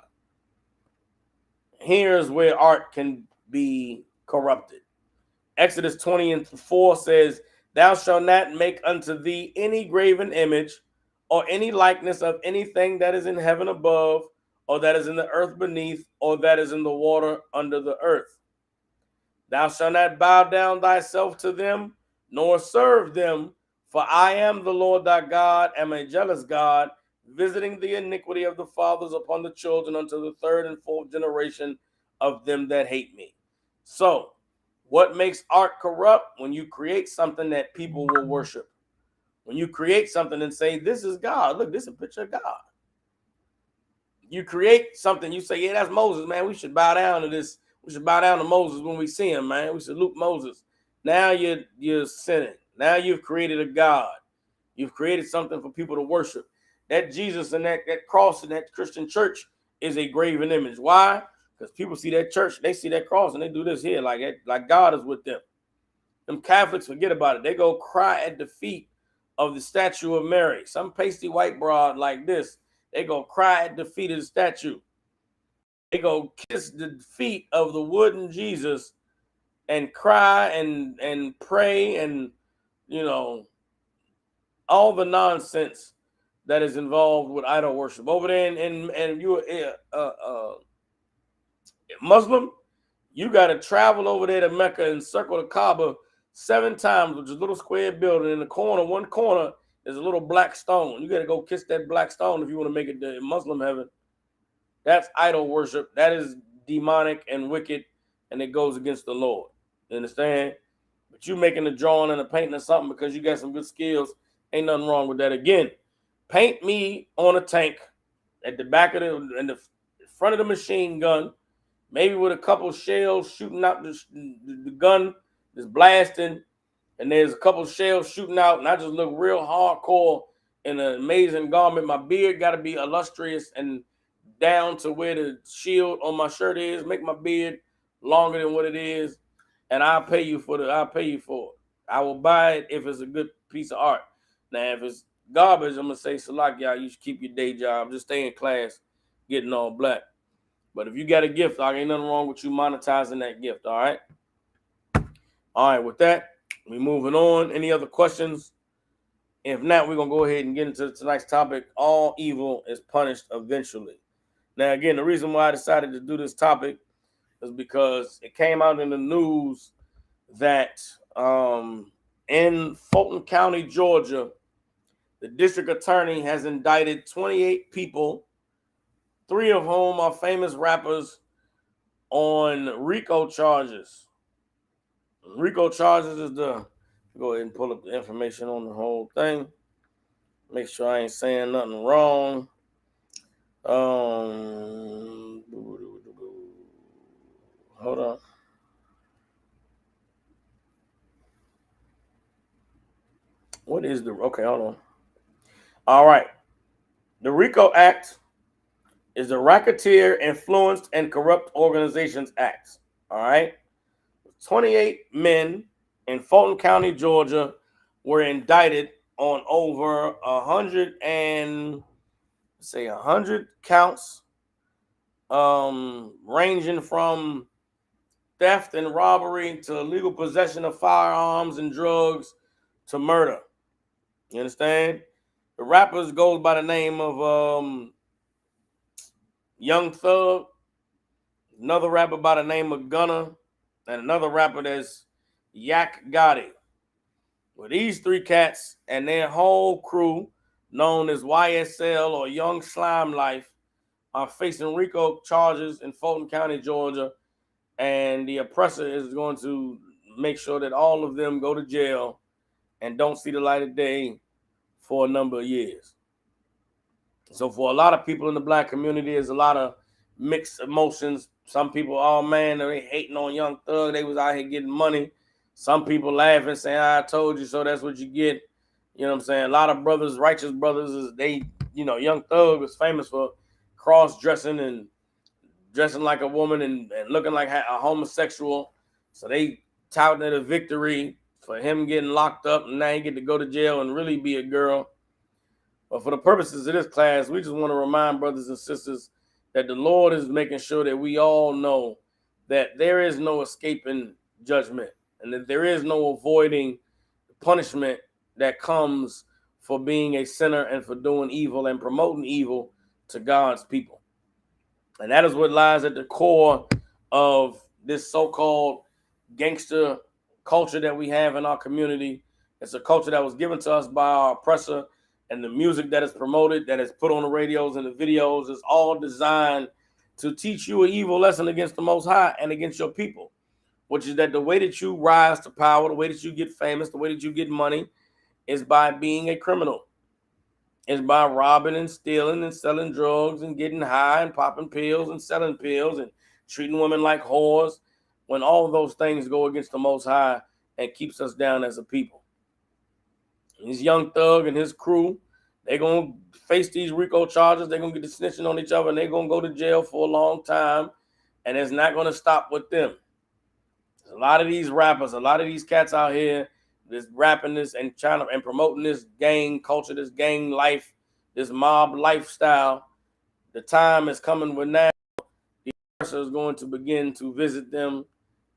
Here's where art can be corrupted. Exodus 20:4 says, "Thou shalt not make unto thee any graven image or any likeness of anything that is in heaven above, or that is in the earth beneath, or that is in the water under the earth. Thou shalt not bow down thyself to them, nor serve them, for I am the Lord thy God, am a jealous God, visiting the iniquity of the fathers upon the children unto the third and fourth generation of them that hate me." So, what makes art corrupt? When you create something that people will worship. When you create something and say, "This is God. Look, this is a picture of God." You create something, you say, "Yeah, that's Moses, man. We should bow down to this. We should bow down to Moses when we see him, man. We salute Moses." Now you're sinning. Now you've created a God. You've created something for people to worship. That Jesus and that cross in that Christian church is a graven image. Why? Because people see that church, they see that cross, and they do this here, like God is with them. Them Catholics, forget about it. They go cry at the feet of the statue of Mary. Some pasty white broad like this, they go cry at the feet of the statue. They go kiss the feet of the wooden Jesus and cry and pray, and all the nonsense that is involved with idol worship over there. And you're Muslim, you got to travel over there to Mecca and circle the Kaaba 7 times, which is a little square building. In the corner, one corner, is a little black stone. You got to go kiss that black stone if you want to make it to Muslim heaven. That's idol worship. That is demonic and wicked, and it goes against the Lord. You understand? But you making a drawing and a painting or something because you got some good skills, ain't nothing wrong with that. Again, paint me on a tank at the back of the front of the machine gun, maybe with a couple shells shooting out the gun that's blasting, and there's a couple shells shooting out, and I just look real hardcore in an amazing garment. My beard got to be illustrious and down to where the shield on my shirt is. Make my beard longer than what it is, and I'll pay you for it. I will buy it if it's a good piece of art. Now, if it's garbage, I'm gonna say, "Salak, y'all, you should keep your day job. Just stay in class, getting all black." But if you got a gift, ain't nothing wrong with you monetizing that gift. All right. All right. With that, we moving on. Any other questions? If not, we're gonna go ahead and get into tonight's topic. All evil is punished eventually. Now, again, the reason why I decided to do this topic is because it came out in the news that in Fulton County, Georgia, the district attorney has indicted 28 people, 3 of whom are famous rappers, on RICO charges. RICO charges is go ahead and pull up the information on the whole thing. Make sure I ain't saying nothing wrong. Hold on. What is okay, hold on. All right. The RICO Act is the Racketeer Influenced and Corrupt Organizations Act. All right. 28 men in Fulton County, Georgia, were indicted on over 100 counts, ranging from theft and robbery to illegal possession of firearms and drugs to murder. You understand? The rappers goes by the name of Young Thug, another rapper by the name of Gunna, and another rapper that's Yak Gotti. Well, these three cats and their whole crew, known as YSL or Young Slime Life, are facing RICO charges in Fulton County, Georgia, and the oppressor is going to make sure that all of them go to jail and don't see the light of day for a number of years. So for a lot of people in the black community, there's a lot of mixed emotions. Some people, oh man, they hating on Young Thug. They was out here getting money. Some people laughing, saying, I told you so, that's what you get. You know what I'm saying? A lot of brothers, righteous brothers, Young Thug was famous for cross-dressing and dressing like a woman and looking like a homosexual. So they touted a victory for him getting locked up, and now he get to go to jail and really be a girl. But for the purposes of this class, we just want to remind brothers and sisters that the Lord is making sure that we all know that there is no escaping judgment and that there is no avoiding punishment that comes for being a sinner and for doing evil and promoting evil to God's people. And that is what lies at the core of this so-called gangster culture that we have in our community. It's a culture that was given to us by our oppressor, and the music that is promoted, that is put on the radios and the videos, is all designed to teach you an evil lesson against the Most High and against your people, which is that the way that you rise to power, the way that you get famous, the way that you get money is by being a criminal. It's by robbing and stealing and selling drugs and getting high and popping pills and selling pills and treating women like whores, when all of those things go against the Most High and keeps us down as a people. He's Young Thug and his crew, they're going to face these RICO charges. They're going to get to snitching on each other, and they're going to go to jail for a long time, and it's not going to stop with them. There's a lot of these rappers, a lot of these cats out here that's rapping this and trying to and promoting this gang culture, this gang life, this mob lifestyle. The time is coming when now the oppressor is going to begin to visit them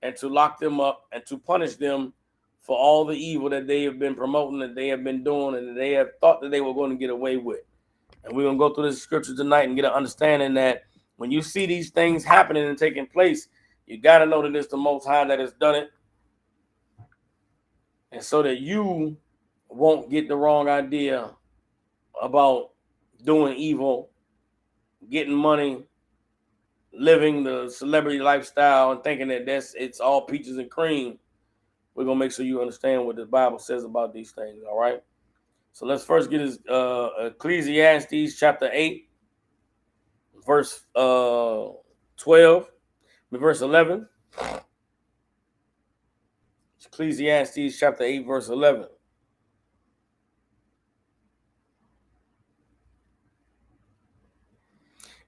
and to lock them up and to punish them for all the evil that they have been promoting, that they have been doing, and that they have thought that they were going to get away with. And we're going to go through this scripture tonight and get an understanding that when you see these things happening and taking place, you got to know that it's the Most High that has done it. And so that you won't get the wrong idea about doing evil, getting money, living the celebrity lifestyle, and thinking that it's all peaches and cream. We're going to make sure you understand what the Bible says about these things, all right? So let's first get his Ecclesiastes chapter 8, verse 11. Ecclesiastes chapter 8, verse 11.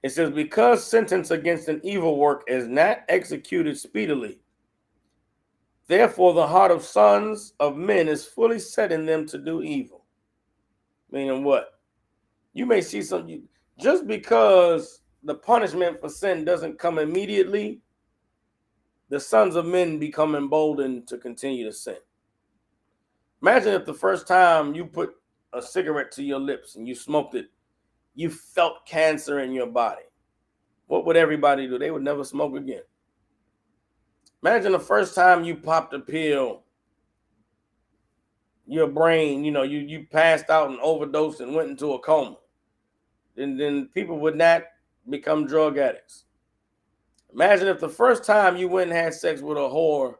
It says, because sentence against an evil work is not executed speedily, therefore the heart of sons of men is fully set in them to do evil. Meaning what? You may see something, just because the punishment for sin doesn't come immediately, the sons of men become emboldened to continue to sin. Imagine if the first time you put a cigarette to your lips and you smoked it, you felt cancer in your body. What would everybody do? They would never smoke again. Imagine the first time you popped a pill, your brain, you passed out and overdosed and went into a coma. Then people would not become drug addicts. Imagine if the first time you went and had sex with a whore,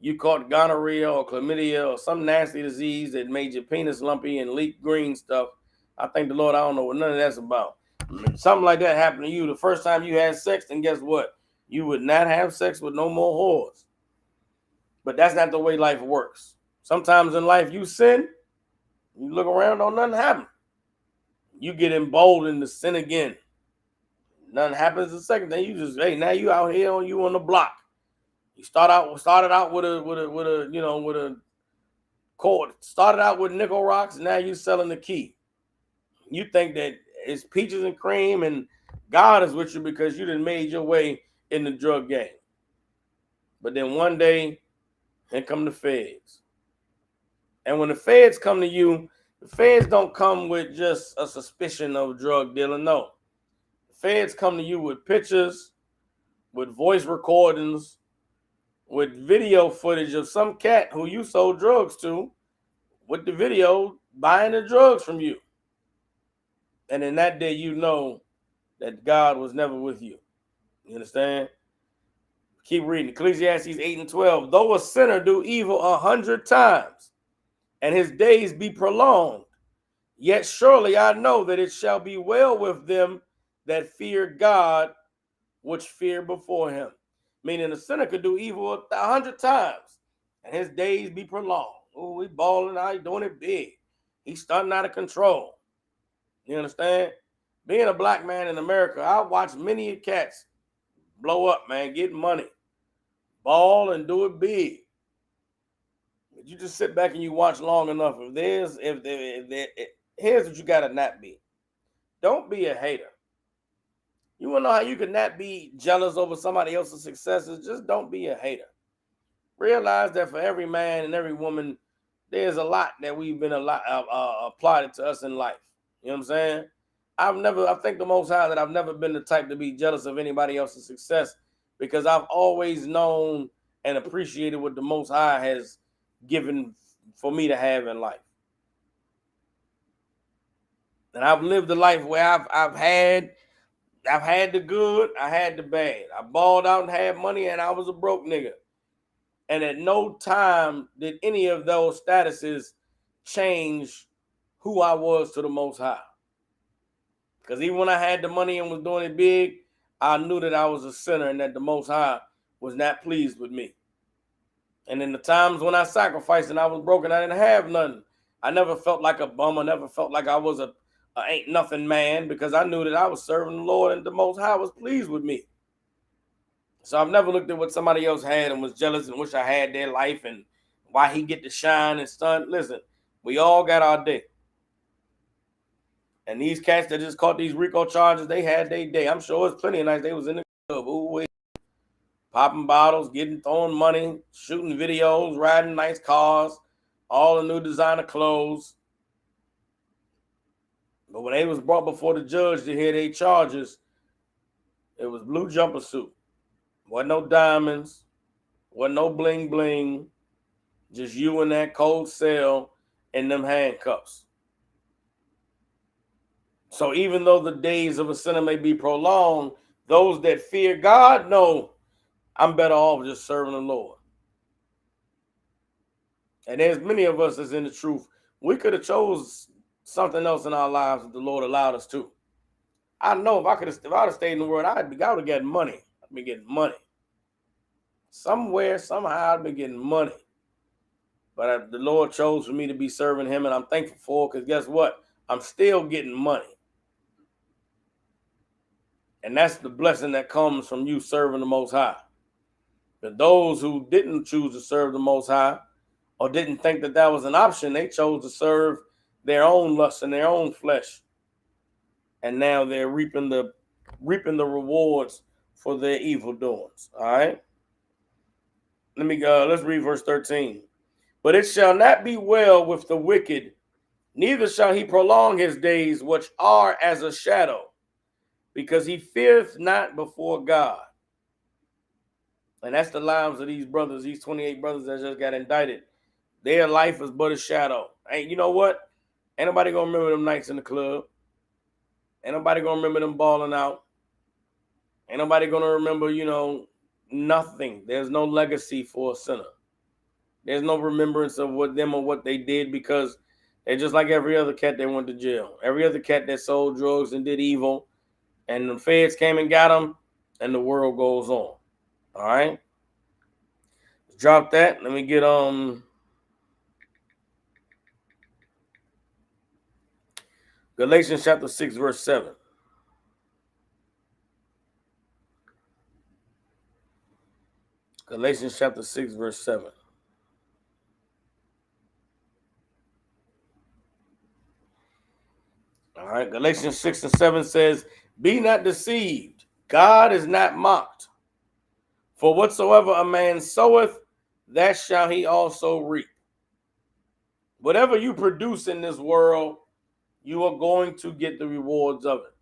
you caught gonorrhea or chlamydia or some nasty disease that made your penis lumpy and leaked green stuff. I thank the Lord I don't know what none of that's about. Something like that happened to you the first time you had sex, and guess what? You would not have sex with no more whores. But that's not the way life works. Sometimes in life you sin, you look around, don't nothing happen. you get emboldened to sin again. Nothing happens the second thing. You just, hey, now you out here on the block. You started out with a cord. Started out with nickel rocks. Now you selling the key. You think that it's peaches and cream and God is with you because you done made your way in the drug game. But then one day, here come the feds. And when the feds come to you, the feds don't come with just a suspicion of drug dealing. No. The feds come to you with pictures, with voice recordings, with video footage of some cat who you sold drugs to, with the video buying the drugs from you. And in that day, you know that God was never with you. You understand? Keep reading. Ecclesiastes 8:12. Though a sinner do evil 100 times, and his days be prolonged, yet surely I know that it shall be well with them that fear God, which fear before him. Meaning a sinner could do evil 100 times, and his days be prolonged. Oh, he balling out, he doing it big. He's starting out of control. You understand? Being a black man in America, I watch many cats blow up, man, get money, ball and do it big. But you just sit back and you watch long enough. Here's what you gotta not be. Don't be a hater. You wanna know how you can not be jealous over somebody else's successes? Just don't be a hater. Realize that for every man and every woman, there's a lot that we've been applied to us in life. You know what I'm saying? I think the Most High that I've never been the type to be jealous of anybody else's success because I've always known and appreciated what the Most High has given for me to have in life. And I've lived a life where I've had the good, I had the bad. I balled out and had money, and I was a broke nigga. And at no time did any of those statuses change who I was to the Most High. Because even when I had the money and was doing it big, I knew that I was a sinner and that the Most High was not pleased with me. And in the times when I sacrificed and I was broken, I didn't have nothing. I never felt like a bum. I never felt like I was a ain't nothing man because I knew that I was serving the Lord and the Most High was pleased with me. So I've never looked at what somebody else had and was jealous and wish I had their life and why he get to shine and stunt. Listen, we all got our day. And these cats that just caught these RICO charges, they had their day. I'm sure it's plenty of nights they was in the club, ooh, popping bottles, throwing money, shooting videos, riding nice cars, all the new designer clothes. But when they was brought before the judge to hear their charges, it was blue jumper suit. Wasn't no diamonds, wasn't no bling bling, just you in that cold cell in them handcuffs. So even though the days of a sinner may be prolonged, those that fear God know I'm better off just serving the Lord. And there's many of us that's in the truth. We could have chose something else in our lives if the Lord allowed us to. I know if I'd have stayed in the world, I would have gotten money. I'd be getting money. Somewhere, somehow, I'd be getting money. But the Lord chose for me to be serving him, and I'm thankful for it because guess what? I'm still getting money. And that's the blessing that comes from you serving the Most High. But those who didn't choose to serve the Most High or didn't think that that was an option, they chose to serve their own lust and their own flesh. And now they're reaping the rewards for their evil doings. All right. Let's read verse 13. But it shall not be well with the wicked, neither shall he prolong his days, which are as a shadow, because he feareth not before God. And that's the lives of these brothers, these 28 brothers that just got indicted. Their life is but a shadow. Hey, you know what? Ain't nobody gonna remember them nights in the club. Ain't nobody gonna remember them balling out. Ain't nobody gonna remember, nothing. There's no legacy for a sinner. There's no remembrance of what they did because they're just like every other cat that went to jail. Every other cat that sold drugs and did evil, and the feds came and got them, and the world goes on. All right. Drop that. Let me get Galatians chapter 6, verse 7. Galatians chapter 6, verse 7. All right, Galatians 6 and 7 says, be not deceived, God is not mocked. For whatsoever a man soweth, that shall he also reap. Whatever you produce in this world, you are going to get the rewards of it.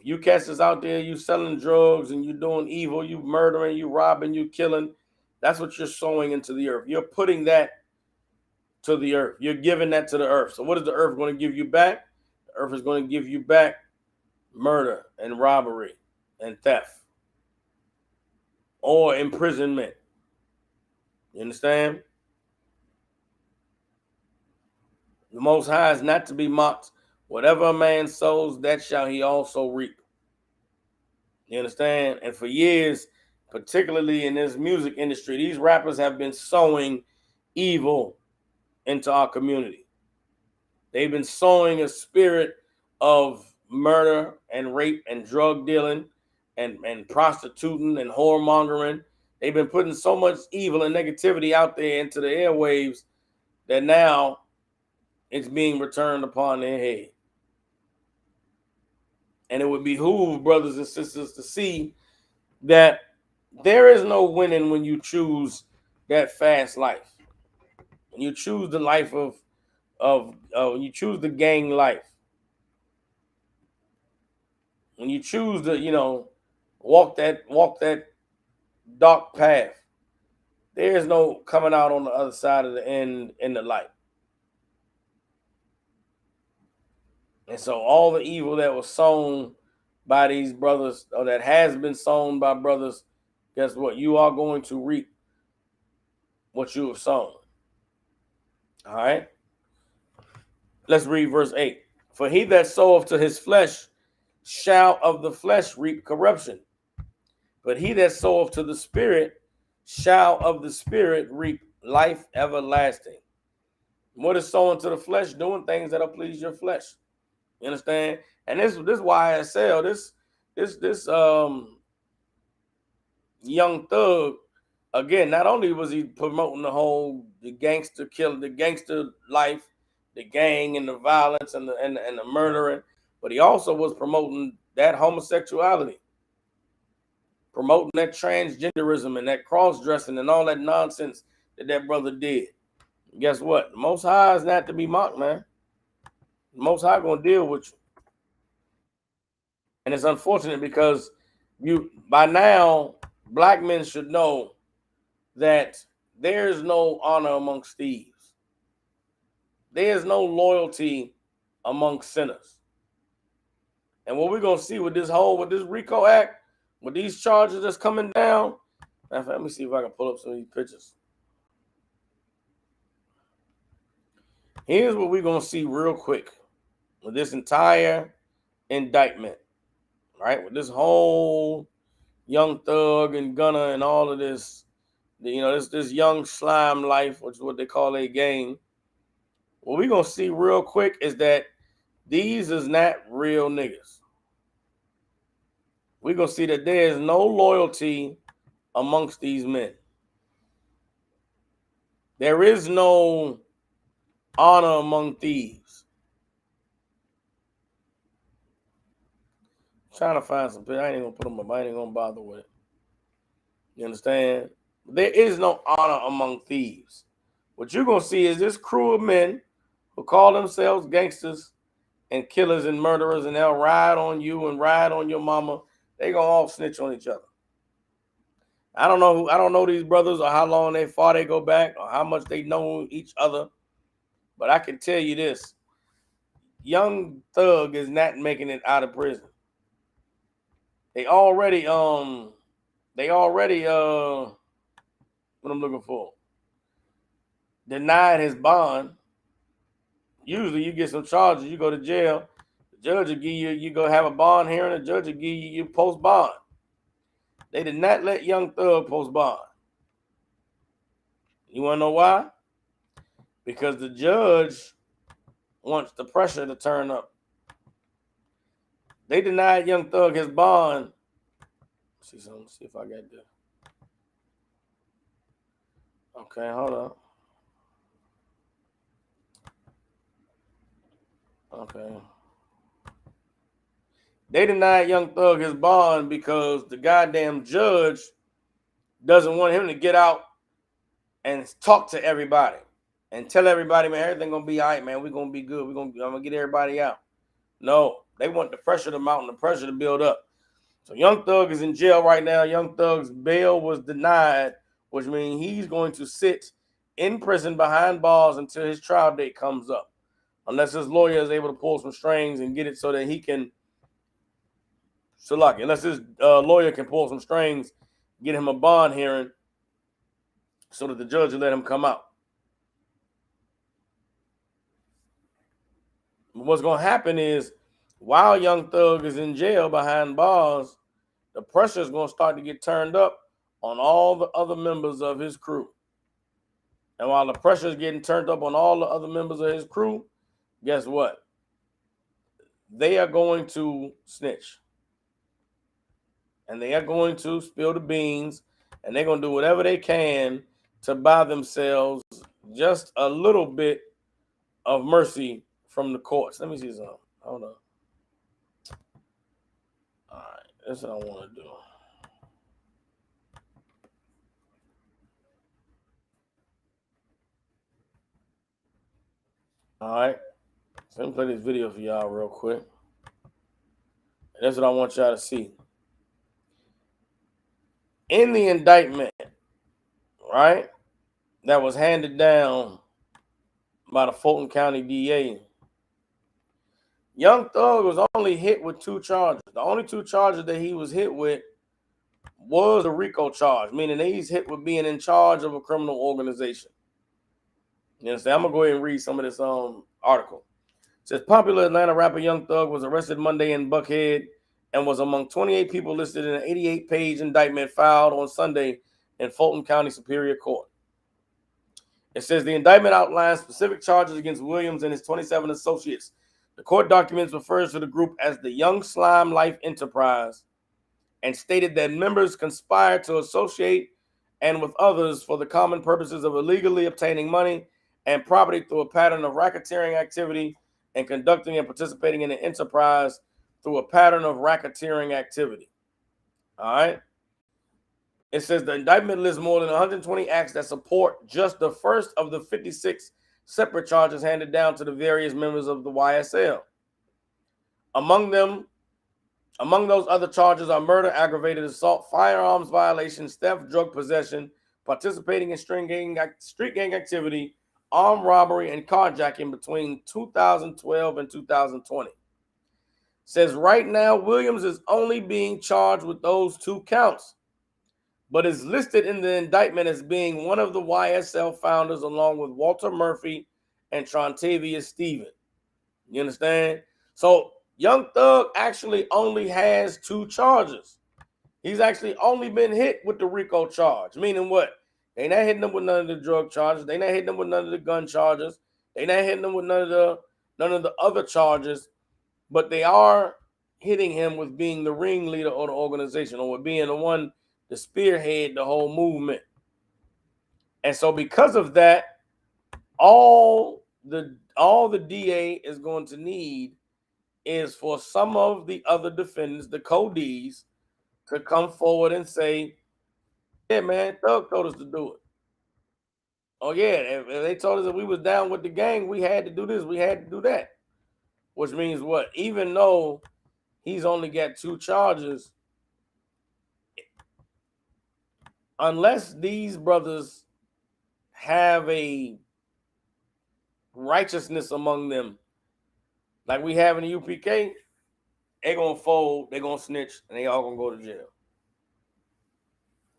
You cats is out there, you selling drugs and you doing evil, you murdering, you robbing, you killing. That's what you're sowing into the earth. You're putting that to the earth. You're giving that to the earth. So what is the earth going to give you back? The earth is going to give you back murder and robbery and theft or imprisonment. You understand? The Most High is not to be mocked. Whatever a man sows, that shall he also reap. You understand? And for years, particularly in this music industry, these rappers have been sowing evil into our community. They've been sowing a spirit of murder and rape and drug dealing and prostituting and whoremongering. They've been putting so much evil and negativity out there into the airwaves that now it's being returned upon their head. And it would behoove brothers and sisters to see that there is no winning when you choose that fast life. When you choose the life of you choose the gang life. When you choose to, walk that dark path, there is no coming out on the other side of the end in the light. And so all the evil that was sown by these brothers, or that has been sown by brothers, guess what? You are going to reap what you have sown. All right? Let's read verse 8. For he that soweth to his flesh shall of the flesh reap corruption. But he that soweth to the Spirit shall of the Spirit reap life everlasting. What is sowing to the flesh? Doing things that'll please your flesh. You understand? And this YSL, this young thug, again, not only was he promoting the gangster killing, the gangster life, the gang and the violence and the murdering, but he also was promoting that homosexuality, promoting that transgenderism and that cross-dressing and all that nonsense that brother did. And guess what? The Most High is not to be mocked, man. The Most High gonna deal with you. And it's unfortunate because by now, black men should know that there is no honor amongst thieves. There is no loyalty amongst sinners. And what we're gonna see with this RICO Act, with these charges that's coming down. Let me see if I can pull up some of these pictures. Here's what we're gonna see real quick with this entire indictment, right? With this whole young thug and gunner and all of this, this young slime life, which is what they call a gang. What we're gonna see real quick is that these is not real niggas. We're gonna see that there is no loyalty amongst these men. There is no honor among thieves. I'm trying to find some pictures. I ain't gonna put them up. I ain't gonna bother with it. You understand? There is no honor among thieves. What you're gonna see is this crew of men who call themselves gangsters and killers and murderers, and they'll ride on you and ride on your mama. They gonna all snitch on each other. I don't know these brothers or how long far they go back or how much they know each other, but I can tell you this: young thug is not making it out of prison. They already what I'm looking for, denied his bond. Usually you get some charges, you go to jail. The judge will give you go have a bond hearing, the judge will give you post bond. They did not let young thug post bond. You want to know why? Because the judge wants the pressure to turn up. They denied Young Thug his bond. See something. See if I got this. Okay, hold up. Okay. They denied Young Thug his bond because the goddamn judge doesn't want him to get out and talk to everybody and tell everybody, man, everything gonna be all right, man. We're gonna be good. I'm gonna get everybody out. No, they want the pressure to mount and the pressure to build up. So Young Thug is in jail right now. Young Thug's bail was denied, which means he's going to sit in prison behind bars until his trial date comes up, unless his lawyer is able to pull some strings and get it so that he can. Unless his lawyer can pull some strings, get him a bond hearing, so that the judge will let him come out. What's going to happen is, while Young Thug is in jail behind bars, the pressure is going to start to get turned up on all the other members of his crew. And while the pressure is getting turned up on all the other members of his crew, guess what? They are going to snitch. And they are going to spill the beans. And they're going to do whatever they can to buy themselves just a little bit of mercy from the courts. Let me see something. Hold on. All right. That's what I want to do. All right. So let me play this video for y'all real quick. And that's what I want y'all to see. In the indictment, right, that was handed down by the Fulton County DA, Young Thug was only hit with 2 charges. The only 2 charges that he was hit with was a RICO charge, meaning that he's hit with being in charge of a criminal organization. You understand? I'm going to go ahead and read some of this article. It says, popular Atlanta rapper Young Thug was arrested Monday in Buckhead and was among 28 people listed in an 88-page indictment filed on Sunday in Fulton County Superior Court. It says the indictment outlines specific charges against Williams and his 27 associates. The court documents refers to the group as the Young Slime Life Enterprise and stated that members conspired to associate and with others for the common purposes of illegally obtaining money and property through a pattern of racketeering activity and conducting and participating in an enterprise through a pattern of racketeering activity. All right. It says the indictment lists more than 120 acts that support just the first of the 56 separate charges handed down to the various members of the YSL. Among those other charges are murder, aggravated assault, firearms violation, theft, drug possession, participating in street gang activity, armed robbery, and carjacking between 2012 and 2020. Says right now Williams is only being charged with those 2 counts, but is listed in the indictment as being one of the YSL founders along with Walter Murphy and Trontavious Stephen. You understand? So Young Thug actually only has 2 charges. He's actually only been hit with the RICO charge, meaning what? They not hitting him with none of the drug charges. They not hitting him with none of the gun charges. They not hitting him with none of the other charges, but they are hitting him with being the ringleader of the organization or with being the one to spearhead the whole movement. And so because of that, all the DA is going to need is for some of the other defendants, the co-Ds, to come forward and say, yeah, man, Thug told us to do it. Oh, yeah, if they told us that we was down with the gang, we had to do this, we had to do that. Which means what? Even though he's only got 2 charges, unless these brothers have a righteousness among them, like we have in the UPK, they're going to fold, they're going to snitch, and they all going to go to jail.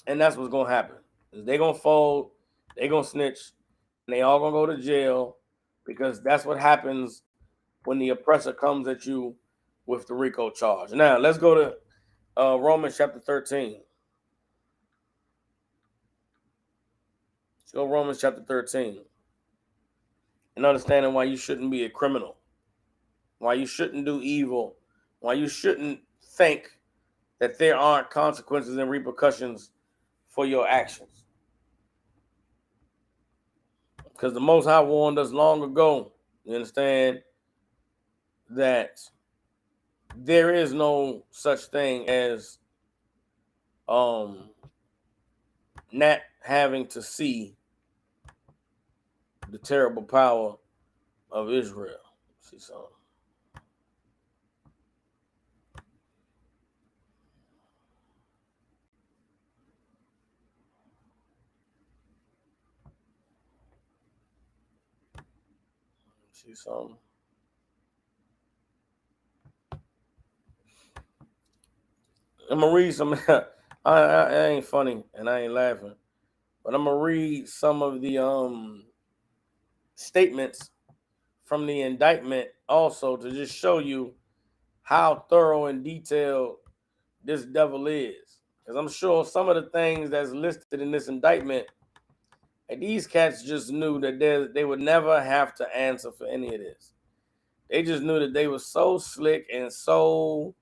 And that's what's going to happen. They're going to fold, they're going to snitch, and they all going to go to jail, because that's what happens when the oppressor comes at you with the RICO charge. Now, let's go to Romans chapter 13. Let's go Romans chapter 13. And understanding why you shouldn't be a criminal. why you shouldn't do evil, why you shouldn't think that there aren't consequences and repercussions for your actions. Because the Most High warned us long ago, you understand, that there is no such thing as not having to see the terrible power of Israel. See something. See something. I'm gonna read some. I ain't funny and I ain't laughing, but I'm gonna read some of the statements from the indictment also to just show you how thorough and detailed this devil is. Because I'm sure some of the things that's listed in this indictment, and these cats just knew that they would never have to answer for any of this. They just knew that they were so slick and so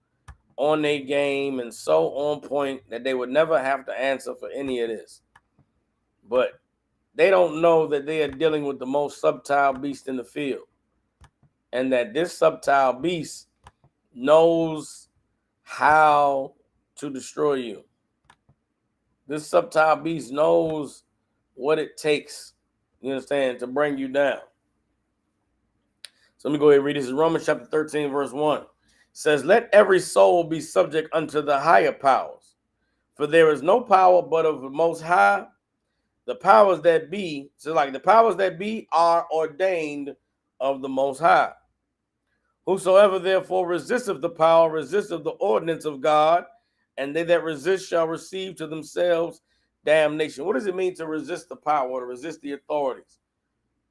on their game and so on point that they would never have to answer for any of this. But they don't know that they are dealing with the most subtle beast in the field, and that this subtle beast knows how to destroy you. This subtle beast knows what it takes, you understand, to bring you down. So let me go ahead and read this. This is Romans chapter 13, verse 1. It says, let every soul be subject unto the higher powers, for there is no power but of the Most High. The powers that be, so like the powers that be are ordained of the Most High. Whosoever therefore resisteth the power, resisteth the ordinance of God, and they that resist shall receive to themselves damnation. What does it mean to resist the power or to resist the authorities?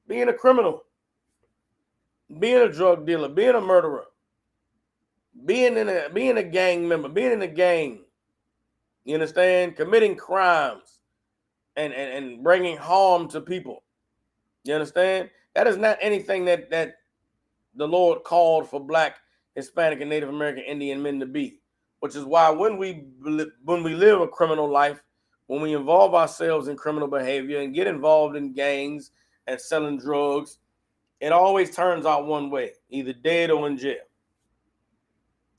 Being a criminal, being a drug dealer, being a murderer, being a gang member, being in a gang, you understand, committing crimes and bringing harm to people. You understand? That is not anything that the Lord called for Black, Hispanic, and Native American Indian men to be. Which is why when we live a criminal life, when we involve ourselves in criminal behavior and get involved in gangs and selling drugs, it always turns out one way, either dead or in jail.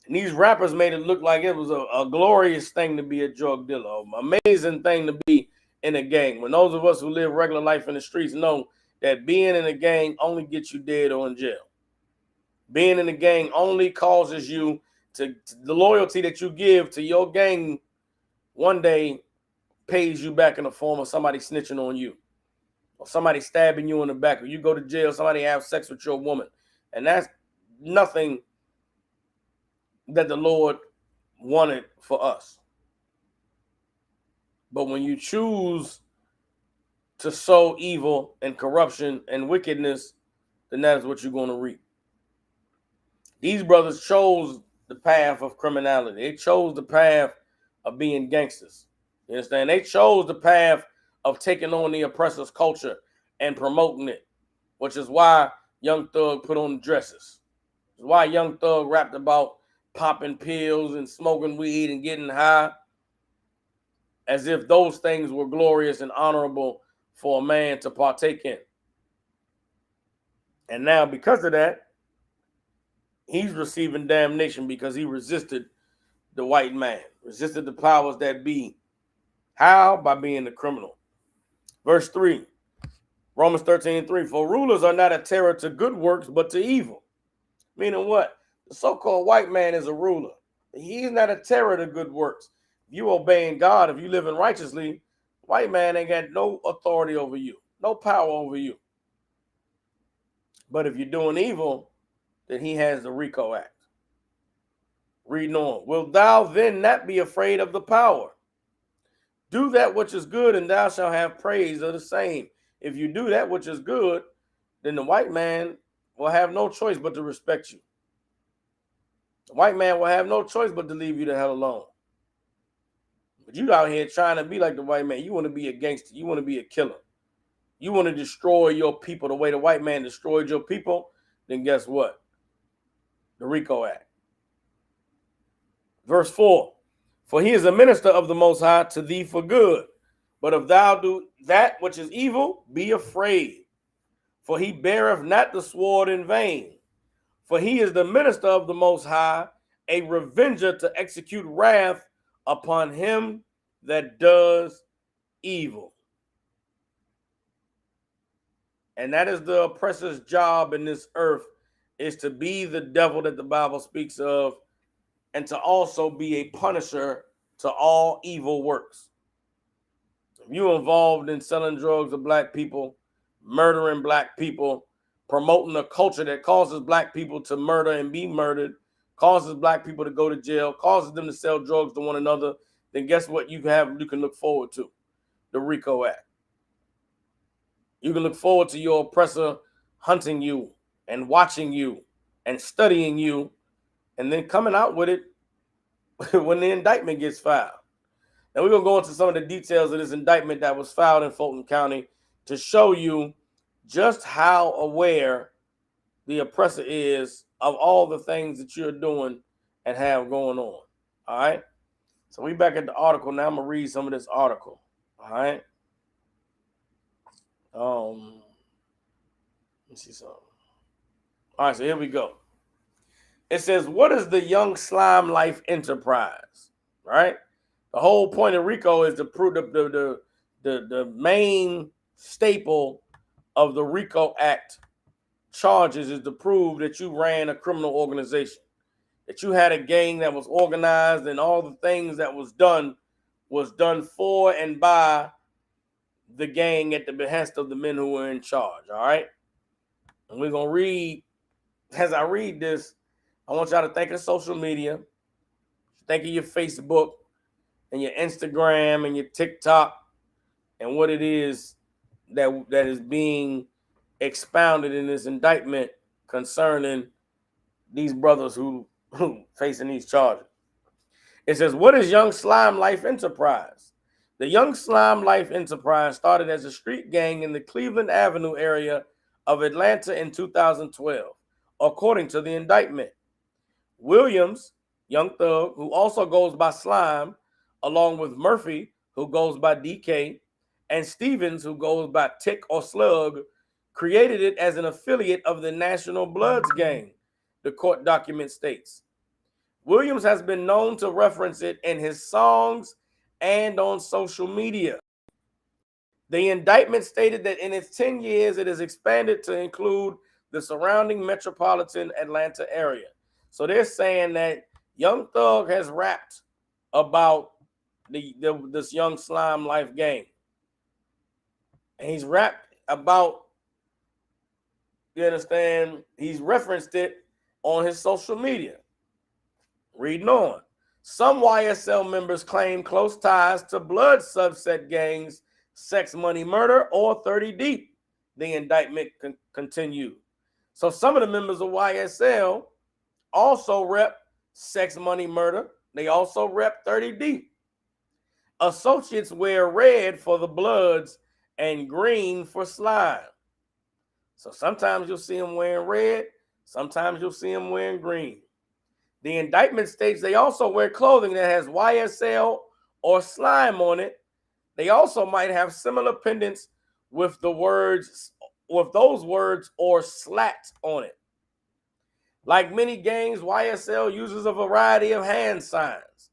And these rappers made it look like it was a glorious thing to be a drug dealer, an amazing thing to be in a gang. When those of us who live regular life in the streets know that being in a gang only gets you dead or in jail. Being in a gang only causes you to the loyalty that you give to your gang one day pays you back in the form of somebody snitching on you, or somebody stabbing you in the back, or you go to jail, somebody have sex with your woman. And that's nothing that the Lord wanted for us. But when you choose to sow evil and corruption and wickedness, then that is what you're going to reap. These brothers chose the path of criminality. They chose the path of being gangsters. You understand? They chose the path of taking on the oppressor's culture and promoting it, which is why Young Thug put on dresses. It's why Young Thug rapped about popping pills and smoking weed and getting high, as if those things were glorious and honorable for a man to partake in. And now, because of that, he's receiving damnation because he resisted the white man, resisted the powers that be. How? By being a criminal. Verse 3, Romans 13:3, for rulers are not a terror to good works, but to evil. Meaning what? The so-called white man is a ruler. He's not a terror to good works. If you obeying God, if you living righteously, white man ain't got no authority over you, no power over you. But if you're doing evil, then he has the RICO Act. Reading on. Wilt thou then not be afraid of the power? Do that which is good, and thou shalt have praise of the same. If you do that which is good, then the white man will have no choice but to respect you. The white man will have no choice but to leave you the hell alone. But you out here trying to be like the white man. You want to be a gangster. You want to be a killer. You want to destroy your people the way the white man destroyed your people. Then guess what? the RICO Act. Verse 4, for he is a minister of the Most High to thee for good. But if thou do that which is evil, be afraid. For he beareth not the sword in vain. For he is the minister of the Most High, a revenger to execute wrath upon him that does evil. And that is the oppressor's job in this earth, is to be the devil that the Bible speaks of, and to also be a punisher to all evil works. If you're involved in selling drugs to black people, murdering black people, promoting a culture that causes black people to murder and be murdered, causes black people to go to jail, causes them to sell drugs to one another, then guess what you can look forward to? The RICO Act. You can look forward to your oppressor hunting you and watching you and studying you and then coming out with it when the indictment gets filed. Now we're going to go into some of the details of this indictment that was filed in Fulton County to show you just how aware the oppressor is of all the things that you're doing and have going on. All right. So we back at the article now. I'm going to read some of this article. All right. Let's see something. All right, so here we go. It says, what is the Young Slime Life Enterprise? Right? The whole point of RICO is to prove the main staple of the RICO Act charges is to prove that you ran a criminal organization, that you had a gang that was organized, and all the things that was done for and by the gang at the behest of the men who were in charge. All right. And we're going to read, as I read this, I want y'all to think of social media, think of your Facebook and your Instagram and your TikTok and what it is that is being expounded in this indictment concerning these brothers who facing these charges. It says, what is Young Slime Life Enterprise? The Young Slime Life Enterprise started as a street gang in the Cleveland Avenue area of Atlanta in 2012, according to the indictment. Williams, Young Thug, who also goes by Slime, along with Murphy, who goes by DK, and Stevens, who goes by Tick or Slug, created it as an affiliate of the National Bloods gang, the court document states. Williams has been known to reference it in his songs and on social media. The indictment stated that in its 10 years, it has expanded to include the surrounding metropolitan Atlanta area. So they're saying that Young Thug has rapped about this Young Slime Life gang. And he's rapped about, you understand, he's referenced it on his social media. Reading on. Some YSL members claim close ties to blood subset gangs, Sex Money Murder, or 30 Deep. The indictment continued. So some of the members of YSL also rep Sex Money Murder. They also rep 30 Deep. Associates wear red for the Bloods and green for Slime. So sometimes you'll see them wearing red. Sometimes you'll see them wearing green. The indictment states they also wear clothing that has YSL or Slime on it. They also might have similar pendants with those words or slat on it. Like many gangs, YSL uses a variety of hand signs.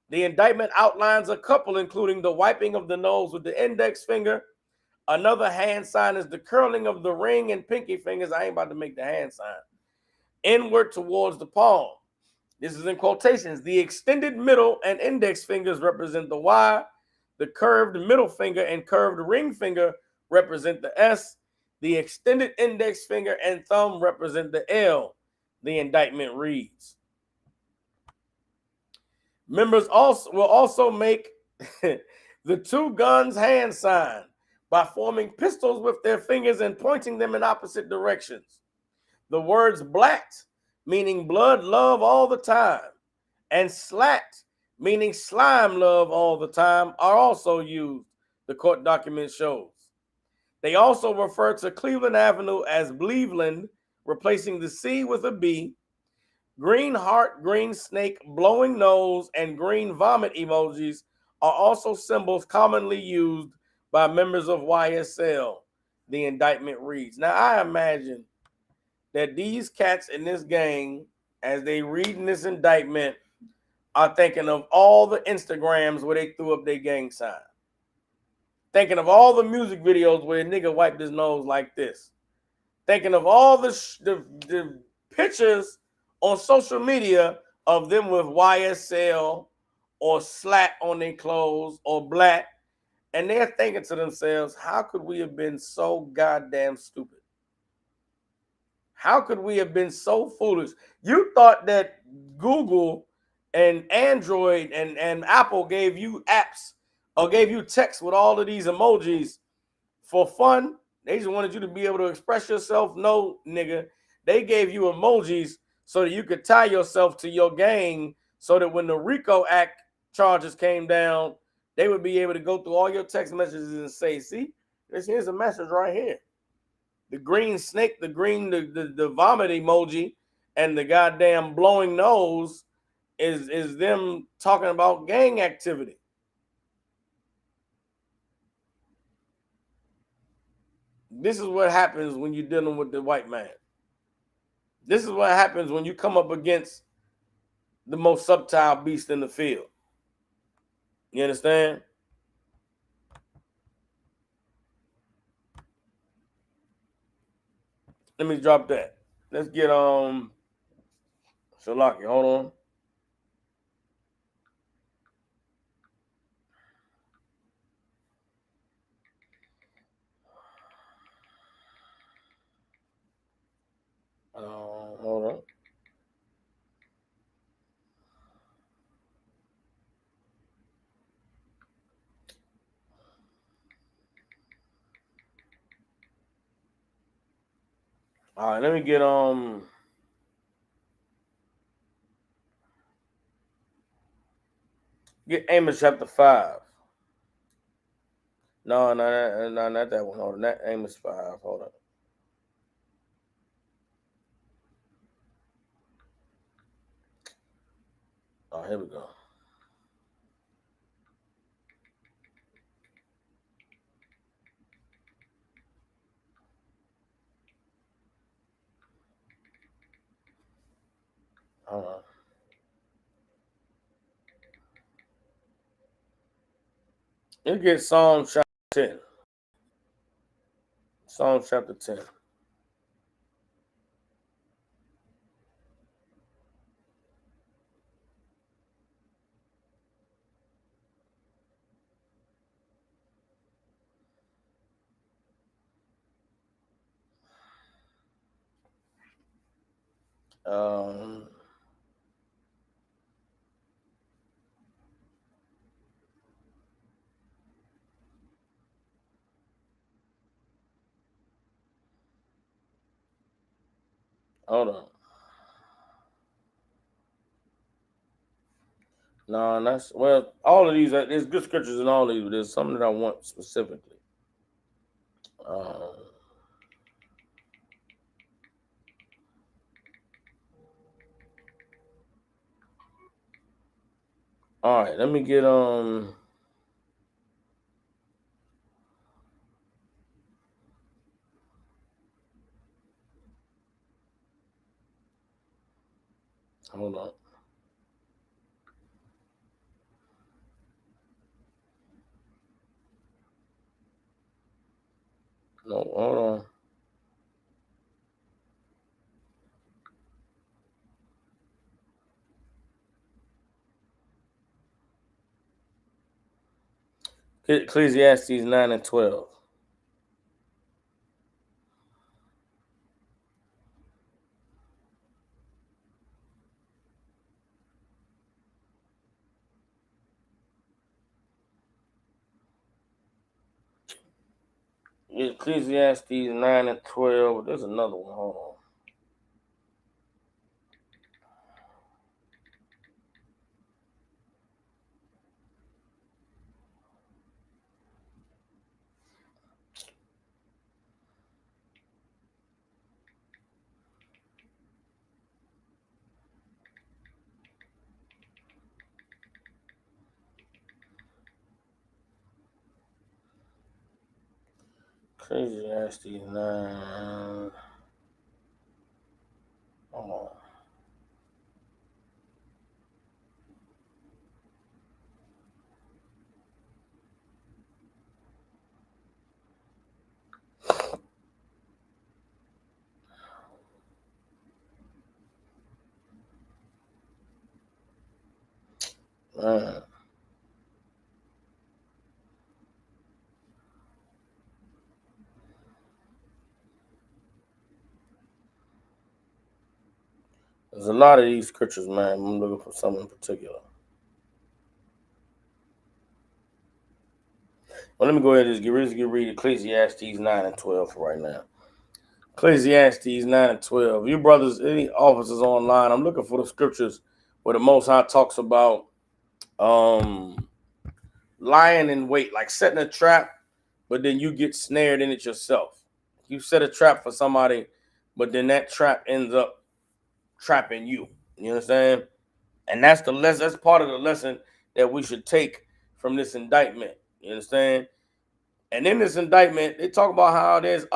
The indictment outlines a couple, including the wiping of the nose with the index finger. Another hand sign is the curling of the ring and pinky fingers. I ain't about to make the hand sign. Inward towards the palm. This is in quotations. The extended middle and index fingers represent the Y. The curved middle finger and curved ring finger represent the S. The extended index finger and thumb represent the L. The indictment reads. Members will also make the two guns hand sign by forming pistols with their fingers and pointing them in opposite directions. The words blacked, meaning blood love all the time, and slat, meaning slime love all the time, are also used, the court document shows. They also refer to Cleveland Avenue as Bleveland, replacing the C with a B. Green heart, green snake, blowing nose, and green vomit emojis are also symbols commonly used by members of YSL, the indictment reads. Now, I imagine that these cats in this gang, as they reading this indictment, are thinking of all the Instagrams where they threw up their gang sign. Thinking of all the music videos where a nigga wiped his nose like this. Thinking of all the pictures on social media of them with YSL or slat on their clothes or black. And they're thinking to themselves, how could we have been so goddamn stupid? How could we have been so foolish? You thought that Google and Android and Apple gave you apps or gave you text with all of these emojis for fun. They just wanted you to be able to express yourself. No, nigga. They gave you emojis so that you could tie yourself to your gang so that when the RICO Act charges came down, they would be able to go through all your text messages and say, see, here's a message right here. The green snake, the vomit emoji, and the goddamn blowing nose is them talking about gang activity. This is what happens when you're dealing with the white man. This is what happens when you come up against the most subtle beast in the field. You understand? Let me drop that. Let's get Shalaki. Hold on. Hold on. All right, let me get Amos chapter 5. No, not that one. Hold on, not Amos 5. Hold on. Oh, here we go. Hold on. Let's get Psalm chapter 10. Psalm chapter 10. Um, Hold on. No, that's all of these. There's good scriptures in all of these, but there's something that I want specifically. Um, all right, let me get Hold on. No, hold on. Ecclesiastes 9 and 12. Ecclesiastes 9 and 12. There's another one. Hold on. Ecclesiastes 9. Hold on. Man. There's a lot of these scriptures, man. I'm looking for something in particular. Well, let me go ahead and just read Ecclesiastes 9 and 12 for right now. Ecclesiastes 9 and 12. You brothers, any officers online, I'm looking for the scriptures where the Most High talks about lying in wait, like setting a trap, but then you get snared in it yourself. You set a trap for somebody, but then that trap ends up trapping you. You understand? And that's the lesson. That's part of the lesson that we should take from this indictment. You understand? And in this indictment, they talk about how there's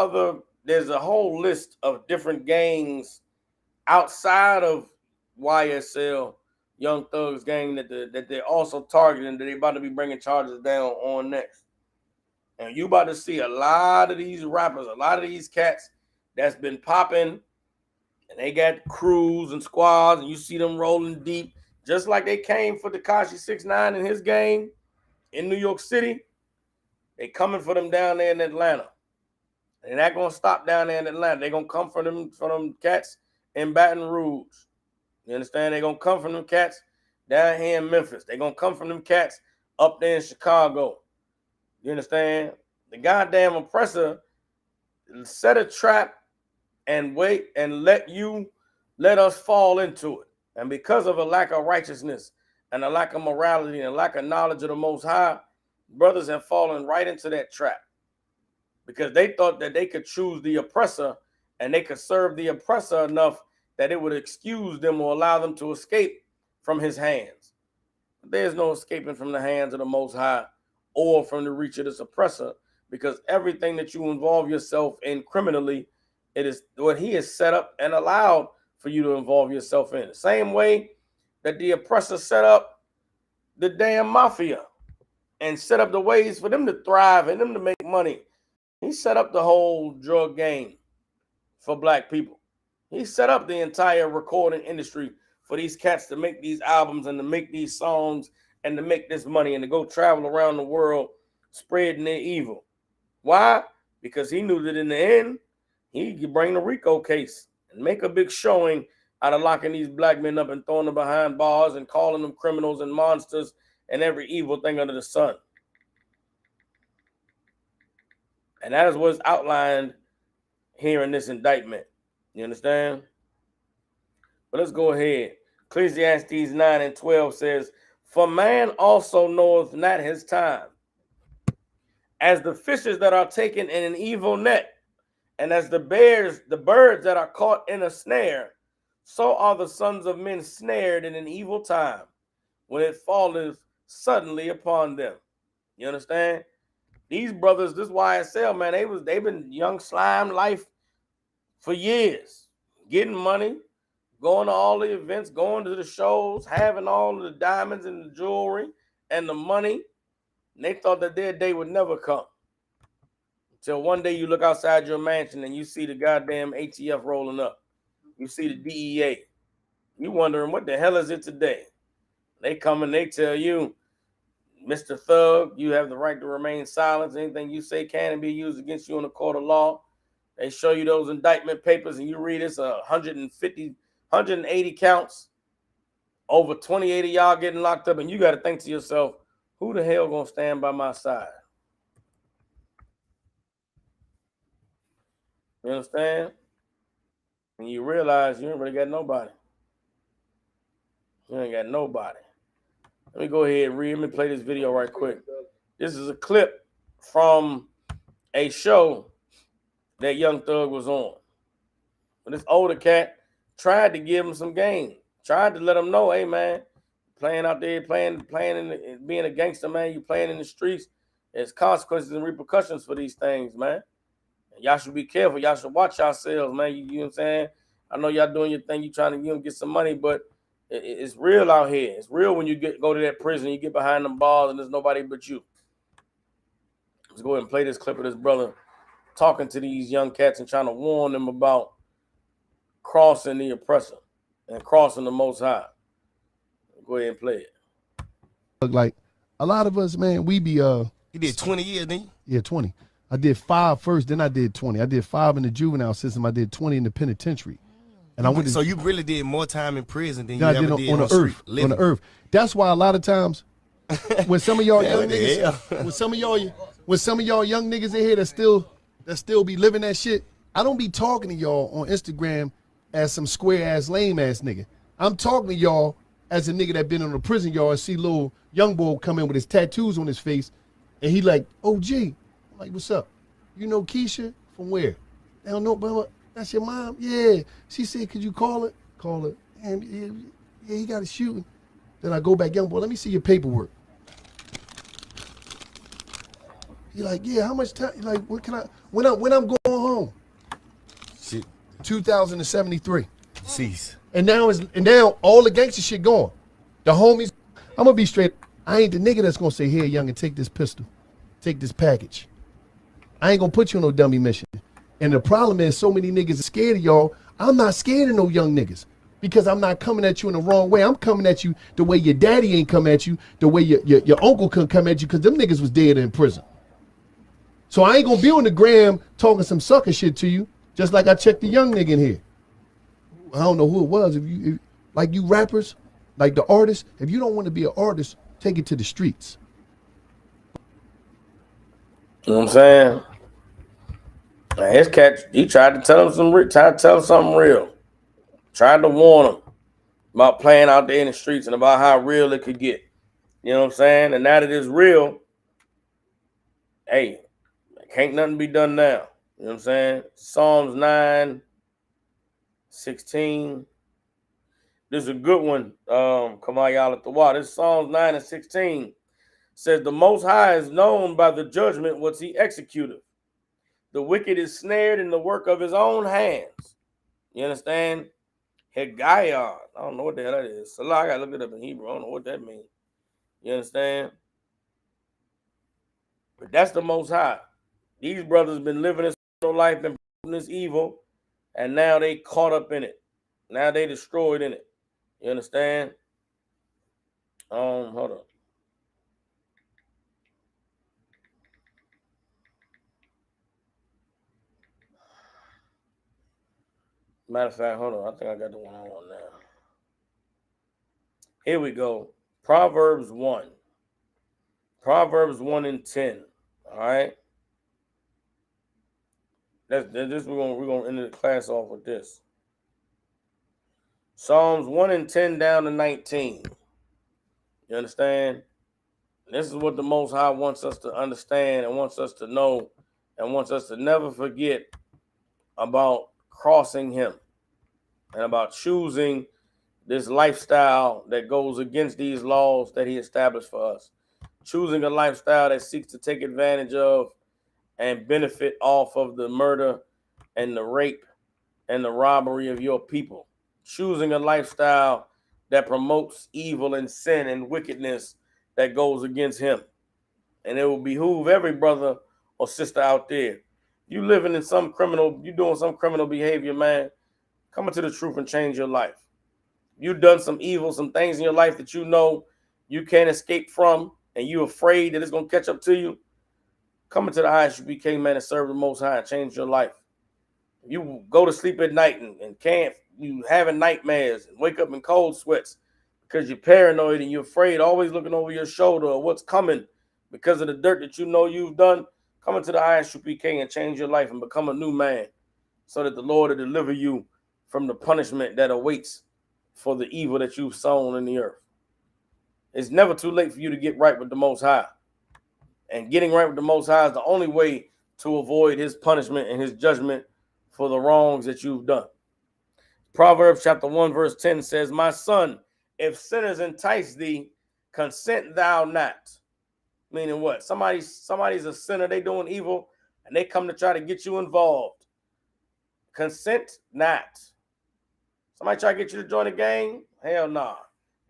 a whole list of different gangs outside of YSL, Young Thugs gang, that they're also targeting, that they're about to be bringing charges down on next. And you about to see a lot of these rappers, a lot of these cats that's been popping, and they got crews and squads, and you see them rolling deep, just like they came for Tekashi 6ix9ine and his gang in New York City. They coming for them down there in Atlanta. They're not gonna stop down there in Atlanta. They're gonna come for them cats in Baton Rouge. You understand? They're gonna come from them cats down here in Memphis. They're gonna come from them cats up there in Chicago. You understand? The goddamn oppressor set a trap and wait and let us fall into it. And because of a lack of righteousness and a lack of morality and a lack of knowledge of the Most High, brothers have fallen right into that trap because they thought that they could choose the oppressor and they could serve the oppressor enough that it would excuse them or allow them to escape from his hands. But there's no escaping from the hands of the Most High or from the reach of this oppressor, because everything that you involve yourself in criminally, it is what he has set up and allowed for you to involve yourself in. The same way that the oppressor set up the damn mafia and set up the ways for them to thrive and them to make money. He set up the whole drug game for black people. He set up the entire recording industry for these cats to make these albums and to make these songs and to make this money and to go travel around the world spreading their evil. Why? Because he knew that in the end, he could bring the RICO case and make a big showing out of locking these black men up and throwing them behind bars and calling them criminals and monsters and every evil thing under the sun. And that is what's outlined here in this indictment. You understand? But let's go ahead. Ecclesiastes 9 and 12 says, "For man also knoweth not his time, as the fishes that are taken in an evil net, and as the birds that are caught in a snare, so are the sons of men snared in an evil time, when it falleth suddenly upon them." You understand? These brothers, this YSL, man, they've been young slime life for years, getting money, going to all the events, going to the shows, having all the diamonds and the jewelry and the money. And they thought that their day would never come. Until one day you look outside your mansion and you see the goddamn ATF rolling up. You see the DEA. You wondering, what the hell is it today? They come and they tell you, "Mr. Thug, you have the right to remain silent. Anything you say can be used against you in a court of law." They show you those indictment papers and you read it's 150, 180 counts, over 28 of y'all getting locked up, and you got to think to yourself, who the hell gonna stand by my side? You understand? And you realize you ain't really got nobody. You ain't got nobody. Let me go ahead and read. Let me play this video right quick. This is a clip from a show that Young Thug was on. But this older cat tried to give him some game. Tried to let him know, hey man, playing out there, playing being a gangster, man, you playing in the streets. There's consequences and repercussions for these things, man. Y'all should be careful. Y'all should watch yourselves, man. You know what I'm saying? I know y'all doing your thing. You trying to get some money, but it's real out here. It's real when you go to that prison. You get behind them bars and there's nobody but you. Let's go ahead and play this clip of this brother talking to these young cats and trying to warn them about crossing the oppressor and crossing the Most High. Go ahead and play it. Like a lot of us, man, we be You did 20 years, didn't you? Yeah, 20. I did 5 first, then I did 20. I did 5 in the juvenile system. I did 20 in the penitentiary. And I went so you really did more time in prison than you ever did on the earth. On the earth. That's why a lot of times when some of y'all young niggas, when some of y'all young niggas in here that still be living that shit, I don't be talking to y'all on Instagram as some square ass lame ass nigga. I'm talking to y'all as a nigga that been in a prison yard and see little young boy come in with his tattoos on his face, and he like, oh gee, I'm like, what's up? You know Keisha? From where? They don't know, but that's your mom? Yeah. She said, could you call it? Call it. And yeah, he got a shooting. Then I go back, young boy, let me see your paperwork. He like, yeah, how much time? Like, what can I? When I'm going home? Shit. 2073. Cease. And now all the gangster shit gone. The homies, I'm gonna be straight. I ain't the nigga that's gonna say, here, youngin, take this pistol, take this package. I ain't gonna put you on no dummy mission. And the problem is, so many niggas are scared of y'all. I'm not scared of no young niggas because I'm not coming at you in the wrong way. I'm coming at you the way your daddy ain't come at you, the way your uncle couldn't come at you, because them niggas was dead in prison. So I ain't gonna be on the gram talking some sucker shit to you, just like I checked the young nigga in here. I don't know who it was. If like you rappers, like the artists, if you don't want to be an artist, take it to the streets. You know what I'm saying? Man, his cat, he tried to tell him something real. Tried to warn him about playing out there in the streets and about how real it could get. You know what I'm saying? And now that it's real, hey, can't nothing be done now. You know what I'm saying? Psalms 9:16. This is a good one. Come on, y'all at the water. This is Psalms 9:16. Says, the Most High is known by the judgment which he executed. The wicked is snared in the work of his own hands. You understand? Hegayah. I don't know what the hell that is. Salah, I gotta look it up in Hebrew. I don't know what that means. You understand? But that's the Most High. These brothers been living this life, been this evil, and now they caught up in it. Now they destroyed in it. You understand? Hold on. Matter of fact, hold on. I think I got the one I want now. Here we go. Proverbs 1. Proverbs 1:10. All right. That's this. We're gonna end the class off with this. Psalms 1:10 down to 19. You understand? This is what the Most High wants us to understand and wants us to know and wants us to never forget about crossing him and about choosing this lifestyle that goes against these laws that he established for us. Choosing a lifestyle that seeks to take advantage of and benefit off of the murder and the rape and the robbery of your people. Choosing a lifestyle that promotes evil and sin and wickedness that goes against him. And it will behoove every brother or sister out there. You living in some criminal, you doing some criminal behavior, man, come into the truth and change your life. You've done some evil, some things in your life that you know you can't escape from, and you're afraid that it's going to catch up to you. Come into the ISUPK, man, and serve the Most High and change your life. You go to sleep at night and can't, you having nightmares and wake up in cold sweats because you're paranoid and you're afraid, always looking over your shoulder or what's coming because of the dirt that you know you've done. Come into the ISUPK and change your life and become a new man so that the Lord will deliver you from the punishment that awaits for the evil that you've sown in the earth. It's never too late for you to get right with the Most High. And getting right with the Most High is the only way to avoid his punishment and his judgment for the wrongs that you've done. Proverbs chapter 1 verse 10 says, my son, if sinners entice thee, consent thou not. Meaning what? Somebody's a sinner, they doing evil, and they come to try to get you involved. Consent not. Somebody try to get you to join a gang? Hell nah.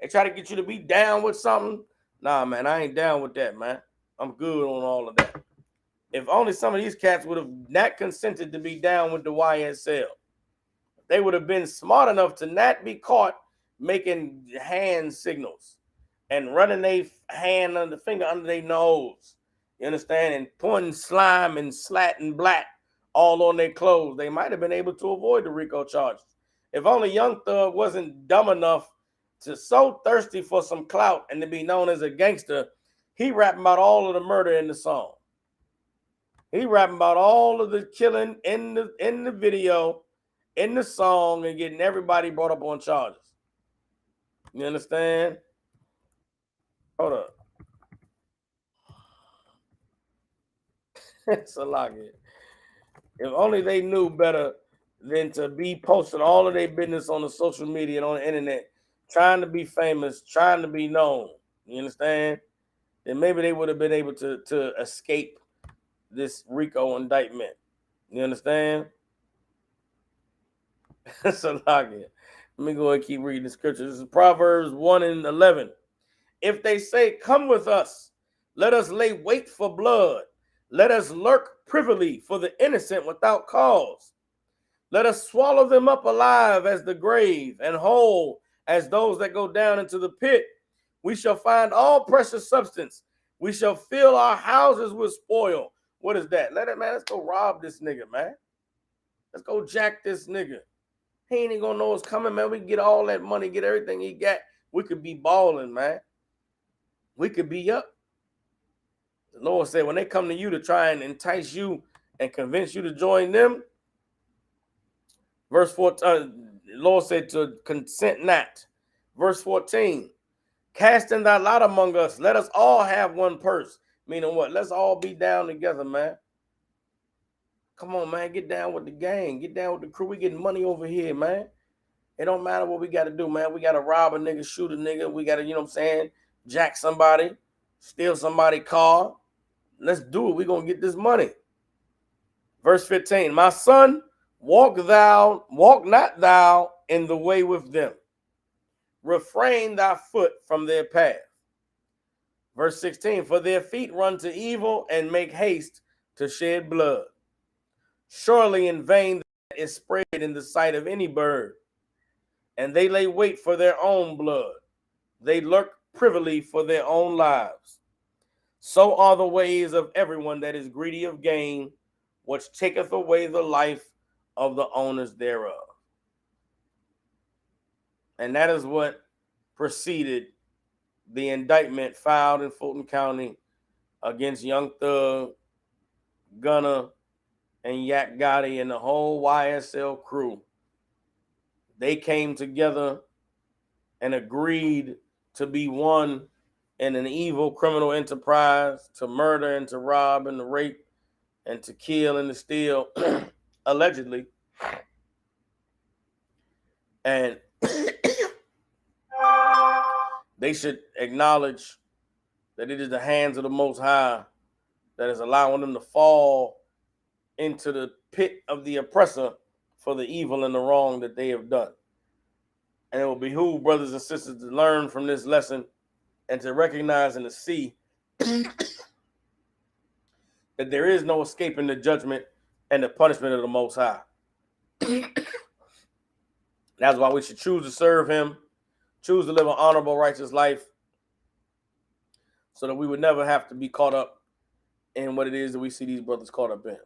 They try to get you to be down with something? Nah, man, I ain't down with that, man. I'm good on all of that. If only some of these cats would have not consented to be down with the YSL. They would have been smart enough to not be caught making hand signals and running their hand under the finger under their nose. You understand? And pouring slime and slatting black all on their clothes. They might have been able to avoid the RICO charges. If only Young Thug wasn't dumb enough to so thirsty for some clout and to be known as a gangster, he rapping about all of the murder in the song. He rapping about all of the killing in the video, in the song, and getting everybody brought up on charges. You understand? Hold up. It's a lot. If only they knew better than to be posting all of their business on the social media and on the internet, trying to be famous, trying to be known. You understand? Then maybe they would have been able to escape this RICO indictment. You understand? It's a lot. Let me go ahead and keep reading the scriptures. This is Proverbs 1:11. If they say, "Come with us, let us lay wait for blood. Let us lurk privily for the innocent without cause. Let us swallow them up alive as the grave, and whole as those that go down into the pit. We shall find all precious substance. We shall fill our houses with spoil." What is that? Let's go rob this nigga, man. Let's go jack this nigga. He ain't even gonna know what's coming, man. We can get all that money, get everything he got. We could be balling, man. We could be up. The Lord said, when they come to you to try and entice you and convince you to join them, verse 14, the Lord said to consent not. Verse 14, cast in thy lot among us. Let us all have one purse. Meaning what? Let's all be down together, man. Come on, man. Get down with the gang. Get down with the crew. We getting money over here, man. It don't matter what we got to do, man. We got to rob a nigga, shoot a nigga. We got to, you know what I'm saying, jack somebody, steal somebody's car. Let's do it. We're going to get this money. Verse 15, my son, walk not thou in the way with them. Refrain thy foot from their path. Verse 16, for their feet run to evil and make haste to shed blood. Surely in vain that is spread in the sight of any bird, and they lay wait for their own blood. They lurk privily for their own lives. So are the ways of everyone that is greedy of gain, which taketh away the life of the owners thereof. And that is what preceded the indictment filed in Fulton County against Young Thug, Gunna, and Yak Gotti and the whole YSL crew. They came together and agreed to be one in an evil criminal enterprise, to murder and to rob and to rape and to kill and to steal, allegedly. And they should acknowledge that it is the hands of the Most High that is allowing them to fall into the pit of the oppressor for the evil and the wrong that they have done. And it will behoove brothers and sisters to learn from this lesson and to recognize and to see that there is no escaping the judgment and the punishment of the Most High. That's why we should choose to serve him, choose to live an honorable, righteous life, so that we would never have to be caught up in what it is that we see these brothers caught up in.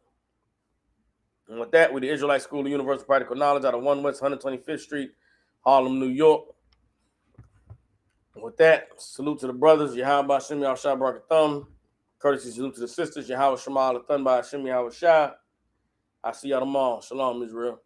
And with that, we're the Israelite School of Universal Practical Knowledge out of 1 West 125th Street, Harlem, New York. And with that, salute to the brothers, Yahweh Hashem Yahushua Barak Thumb. Courtesy salute to the sisters, Yahweh Shema Al Thun by Hashem Yahweh Shah. I see y'all tomorrow. Shalom, Israel.